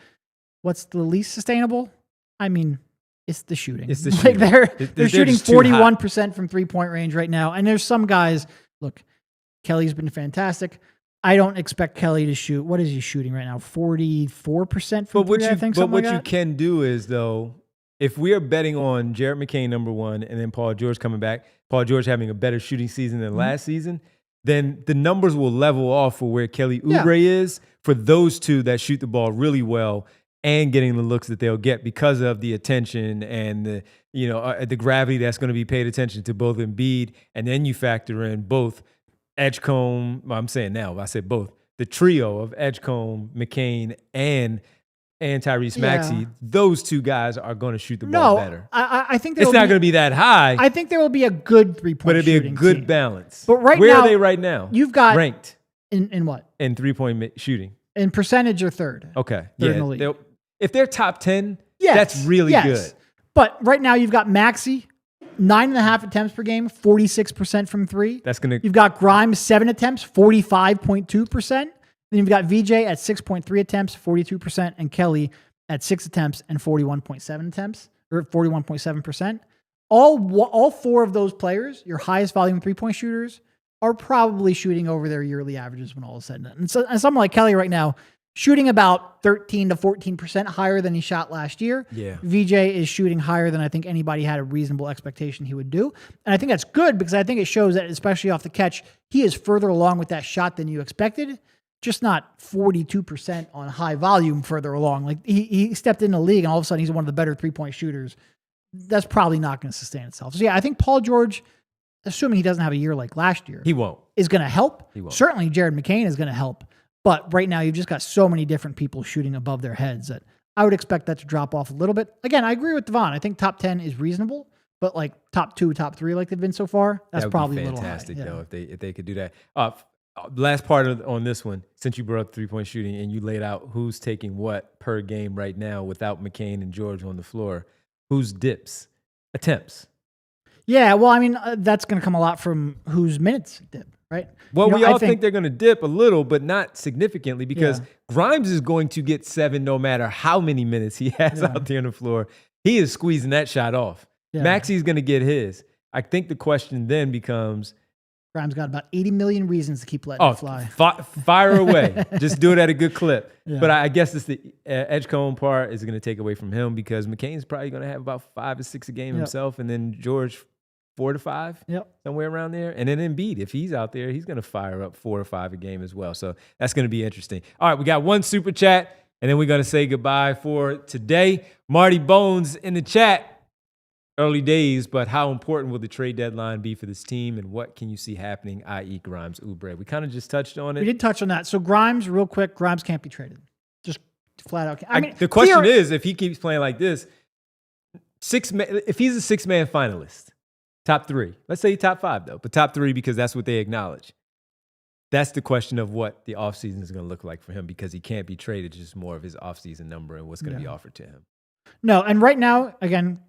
What's the least sustainable? I mean, it's the shooting. It's the shooting. They're shooting 41% from 3-point range right now. And there's some guys... Look, Kelly's been fantastic. I don't expect Kelly to shoot. What is he shooting right now? 44% from three, I think. But what you can do is, though, if we are betting on Jared McCain, number one, and then Paul George coming back, Paul George having a better shooting season than last season, then the numbers will level off for where Kelly Oubre is for those two that shoot the ball really well and getting the looks that they'll get because of the attention and the gravity that's going to be paid attention to both Embiid, and then you factor in both Edgecombe. Well, I'm saying now, I said both. The trio of Edgecombe, McCain, and Tyrese Maxey, those two guys are going to shoot the ball better. I think it's not going to be that high. I think there will be a good 3-point but it'll be a good team. balance. But where are they right now? You've got ranked in what? In 3-point shooting. In percentage or third. Okay. Third in the league. If they're top 10, that's really good. But right now you've got Maxey, 9.5 attempts per game, 46% from 3. You've got Grimes, 7 attempts, 45.2%. Then you've got VJ at 6.3 attempts, 42%, and Kelly at 6 attempts and 41.7 attempts, or 41.7%. All 4 of those players, your highest volume 3-point shooters, are probably shooting over their yearly averages when all is said and done. And someone like Kelly right now, shooting about 13 to 14% higher than he shot last year. Yeah. VJ is shooting higher than I think anybody had a reasonable expectation he would do. And I think that's good because I think it shows that, especially off the catch, he is further along with that shot than you expected. Just not 42% on high volume further along. Like he stepped in the league and all of a sudden he's one of the better 3-point shooters. That's probably not going to sustain itself. So yeah, I think Paul George, assuming he doesn't have a year like last year, he won't, is going to help. He won't. Certainly Jared McCain is going to help. But right now, you've just got so many different people shooting above their heads that I would expect that to drop off a little bit. Again, I agree with Devon. I think top 10 is reasonable, but like top 2, top 3, like they've been so far, that's probably a little high. Fantastic, though, if they could do that. Last part on this one, since you brought up 3-point shooting and you laid out who's taking what per game right now without McCain and George on the floor, who's dips attempts? Yeah, well, I mean, that's going to come a lot from whose minutes dip, right? Well, we all think they're going to dip a little, but not significantly because Grimes is going to get 7 no matter how many minutes he has out there on the floor. He is squeezing that shot off. Yeah. Maxey's going to get his. I think the question then becomes, Grimes got about 80 million reasons to keep letting it fly. Fire away. Just do it at a good clip. Yeah. But I guess it's the Edgecombe part is going to take away from him because McCain's probably going to have about 5 or 6 a game himself, and then George 4 to 5, somewhere around there. And then Embiid, if he's out there, he's going to fire up 4 or 5 a game as well. So that's going to be interesting. All right, we got one super chat, and then we're going to say goodbye for today. Marty Bones in the chat. Early days, but how important will the trade deadline be for this team, and what can you see happening, i.e. Grimes, Oubre? We kind of just touched on it. We did touch on that. So Grimes, real quick, Grimes can't be traded. Just flat out. I mean, the question is, if he keeps playing like this, if he's a 6-man finalist, top 3, let's say top 5 though, but top 3 because that's what they acknowledge. That's the question of what the offseason is going to look like for him because he can't be traded, just more of his offseason number and what's going to be offered to him. No, and right now, again,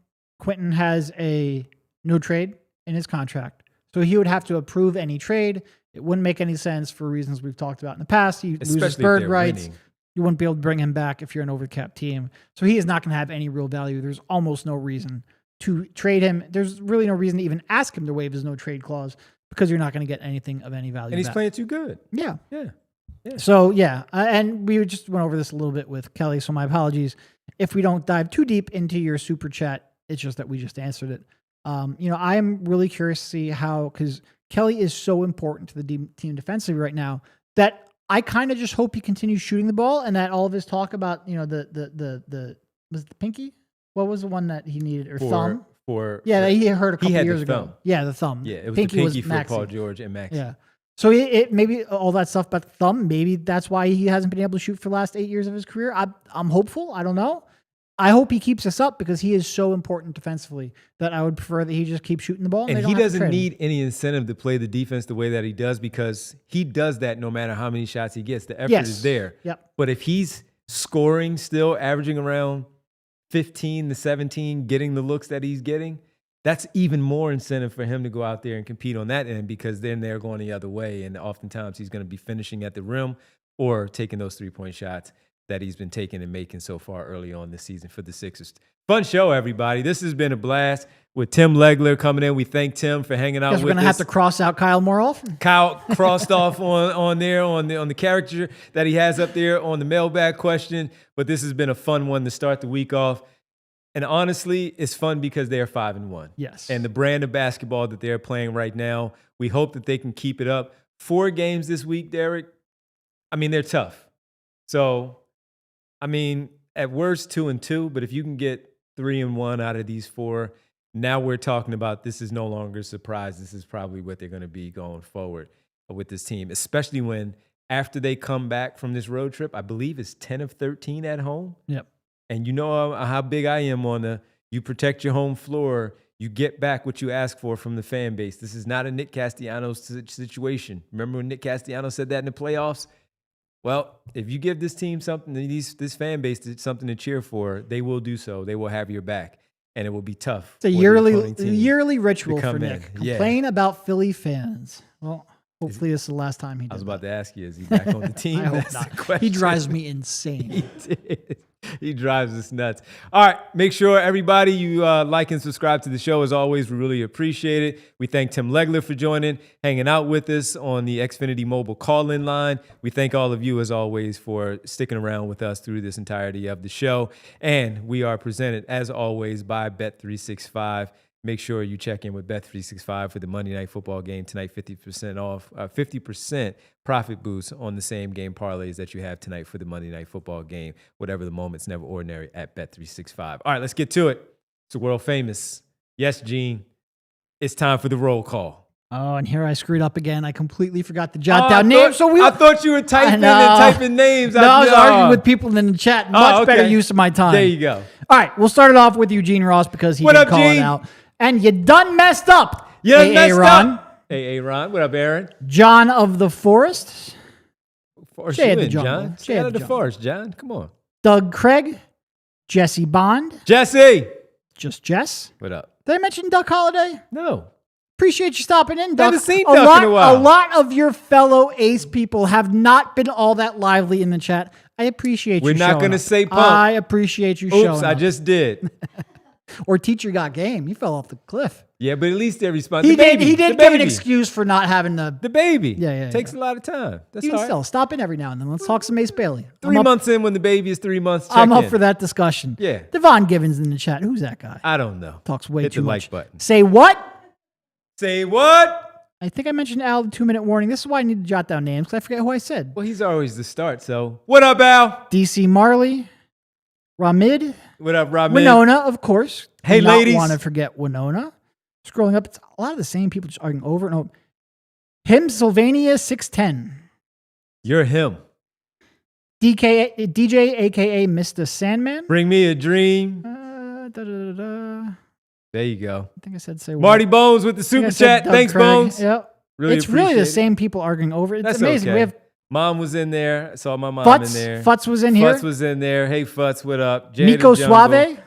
Quentin has a no trade in his contract. So he would have to approve any trade. It wouldn't make any sense for reasons we've talked about in the past. He loses bird rights. Winning. You wouldn't be able to bring him back if you're an overcapped team. So he is not going to have any real value. There's almost no reason to trade him. There's really no reason to even ask him to waive his no trade clause because you're not going to get anything of any value. And he's back. playing too good. Yeah. Yeah. So, and we just went over this a little bit with Kelly, so my apologies if we don't dive too deep into your super chat. It's just that we just answered it. I am really curious to see how, because Kelly is so important to the team defensively right now that I kind of just hope he continues shooting the ball and that all of his talk about, was it the pinky? What was the one that he needed? Or thumb? That he heard a couple years ago. Thumb. Yeah, the thumb. Yeah, it was pinky the pinky for Paul George and Maxey. Yeah. So it maybe all that stuff about the thumb, maybe that's why he hasn't been able to shoot for the last 8 years of his career. I'm hopeful. I don't know. I hope he keeps this up because he is so important defensively that I would prefer that he just keep shooting the ball. And he doesn't need any incentive to play the defense the way that he does because he does that no matter how many shots he gets. The effort is there. Yep. But if he's scoring still, averaging around 15 to 17, getting the looks that he's getting, that's even more incentive for him to go out there and compete on that end because then they're going the other way. And oftentimes he's going to be finishing at the rim or taking those 3-point shots that he's been taking and making so far early on this season for the Sixers. Fun show, everybody. This has been a blast with Tim Legler coming in. We thank Tim for hanging out with us. We're going to have to cross out Kyle more often. Kyle crossed off on the caricature that he has up there on the mailbag question, but this has been a fun one to start the week off. And honestly, it's fun because they're 5-1. Yes. And the brand of basketball that they're playing right now, we hope that they can keep it up. 4 games this week, Derek. I mean, they're tough. So, I mean, at worst 2-2, but if you can get 3-1 out of these 4, now we're talking about this is no longer a surprise. This is probably what they're going to be going forward with this team, especially when after they come back from this road trip, I believe it's 10 of 13 at home. Yep. And you know how big I am on you protect your home floor, you get back what you ask for from the fan base. This is not a Nick Castellanos situation. Remember when Nick Castellanos said that in the playoffs? Well, if you give this team something, this fan base something to cheer for, they will do so. They will have your back, and it will be tough. It's a yearly ritual for Nick. Complain about Philly fans. Well, hopefully this is the last time he does. I was about to ask you, is he back on the team? I hope not. He drives me insane. He did. He drives us nuts. All right, make sure everybody you like and subscribe to the show. As always, we really appreciate it. We thank Tim Legler for joining, hanging out with us on the Xfinity Mobile call-in line. We thank all of you, as always, for sticking around with us through this entirety of the show. And we are presented, as always, by Bet365. Make sure you check in with Bet365 for the Monday Night Football game tonight. 50% off, 50% profit boost on the same game parlays that you have tonight for the Monday Night Football game. Whatever the moment's never ordinary at Bet365. All right, let's get to it. It's a world famous. Yes, Gene. It's time for the roll call. Oh, and here I screwed up again. I completely forgot to jot down names. I thought you were typing names. No, I was arguing with people in the chat. Much better use of my time. There you go. All right, we'll start it off with Eugene Ross because he did call it out. And you done messed up. You done messed Ron. up. Hey, Ron. What up, Aaron? John of the Forest. Forest you in, John. Stay out of the forest, John. Come on. Doug Craig. Jesse Bond. Jesse. Just Jess. What up? Did I mention Duck Holiday? No. Appreciate you stopping in, Duck. Haven't seen Duck in a while. A lot of your fellow Ace people have not been all that lively in the chat. I appreciate you showing up. We're not going to say pump. I appreciate you showing up. Oops, I just did. Or teacher got game. You fell off the cliff. Yeah, but at least they responded. He did give an excuse for not having the baby. Yeah. Takes a lot of time. That's Even all right. still, stop in every now and then. Let's talk some Ace Bailey. 3 months in when the baby is 3 months. I'm up for that discussion. Yeah. Devon Givens in the chat. Who's that guy? I don't know. Talks way Hit too the much. like button. Say what? Say what? I think I mentioned Al, the 2-minute warning. This is why I need to jot down names because I forget who I said. Well, he's always the start, so. What up, Al? DC Marley. Ramid. What up, Ramid? Winona, of course. Hey, ladies. Not want to forget Winona. Scrolling up, it's a lot of the same people just arguing over and over. Him, Sylvania 610. You're him. DJ, a.k.a. Mr. Sandman. Bring me a dream. Da-da-da-da. There you go. I think I said say Marty Bones with the super chat. Thanks, Craig. Bones. Yep. It's really the same people arguing over it. It's That's amazing. Okay. We have Mom was in there. I saw my mom Futz. in there. Futz was in here. Futz was in there. Hey, Futz, what up? Miko Suave.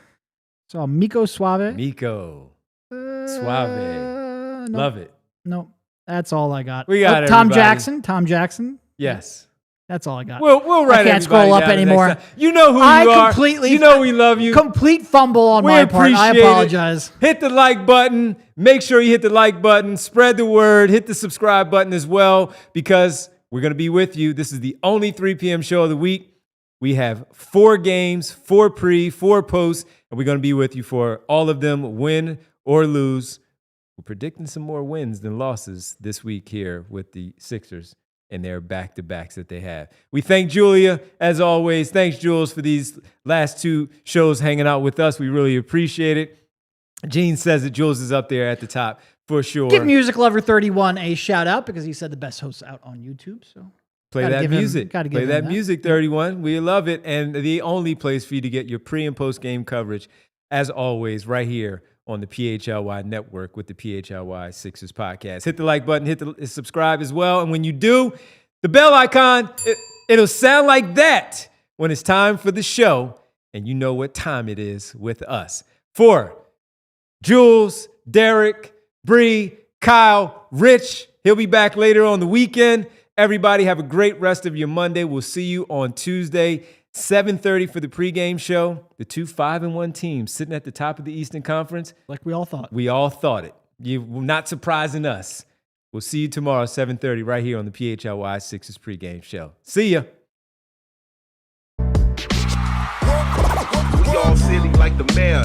So Miko Suave. Miko. Suave. No, Love it. No, that's all I got. We got Tom everybody. Jackson. Tom Jackson. Yes. That's all I got. We'll write. I can't scroll up anymore. You know who you are. You know we love you. Complete fumble on my part. I apologize. Hit the like button. Make sure you hit the like button. Spread the word. Hit the subscribe button as well because we're going to be with you. This is the only 3 p.m. show of the week. We have 4 games, 4 pre, 4 post, and we're going to be with you for all of them, win or lose. We're predicting some more wins than losses this week here with the Sixers and their back-to-backs that they have. We thank Julia, as always. Thanks, Jules, for these last 2 shows hanging out with us. We really appreciate it. Gene says that Jules is up there at the top for sure. Give Music Lover 31 a shout out because he said the best hosts out on YouTube. So play that music. Play that music, 31. We love it. And the only place for you to get your pre and post game coverage, as always, right here on the PHLY network with the PHLY Sixers podcast. Hit the like button, hit the subscribe as well. And when you do, the bell icon, it'll sound like that when it's time for the show. And you know what time it is with us. For Jules, Derek, Bree, Kyle, Rich, he'll be back later on the weekend. Everybody have a great rest of your Monday. We'll see you on Tuesday, 7:30 for the pregame show. The 2 5-1 teams sitting at the top of the Eastern Conference. Like we all thought. We all thought it. You're not surprising us. We'll see you tomorrow, 7:30, right here on the PHLY Sixers pregame show. See ya. We all silly like the mayor.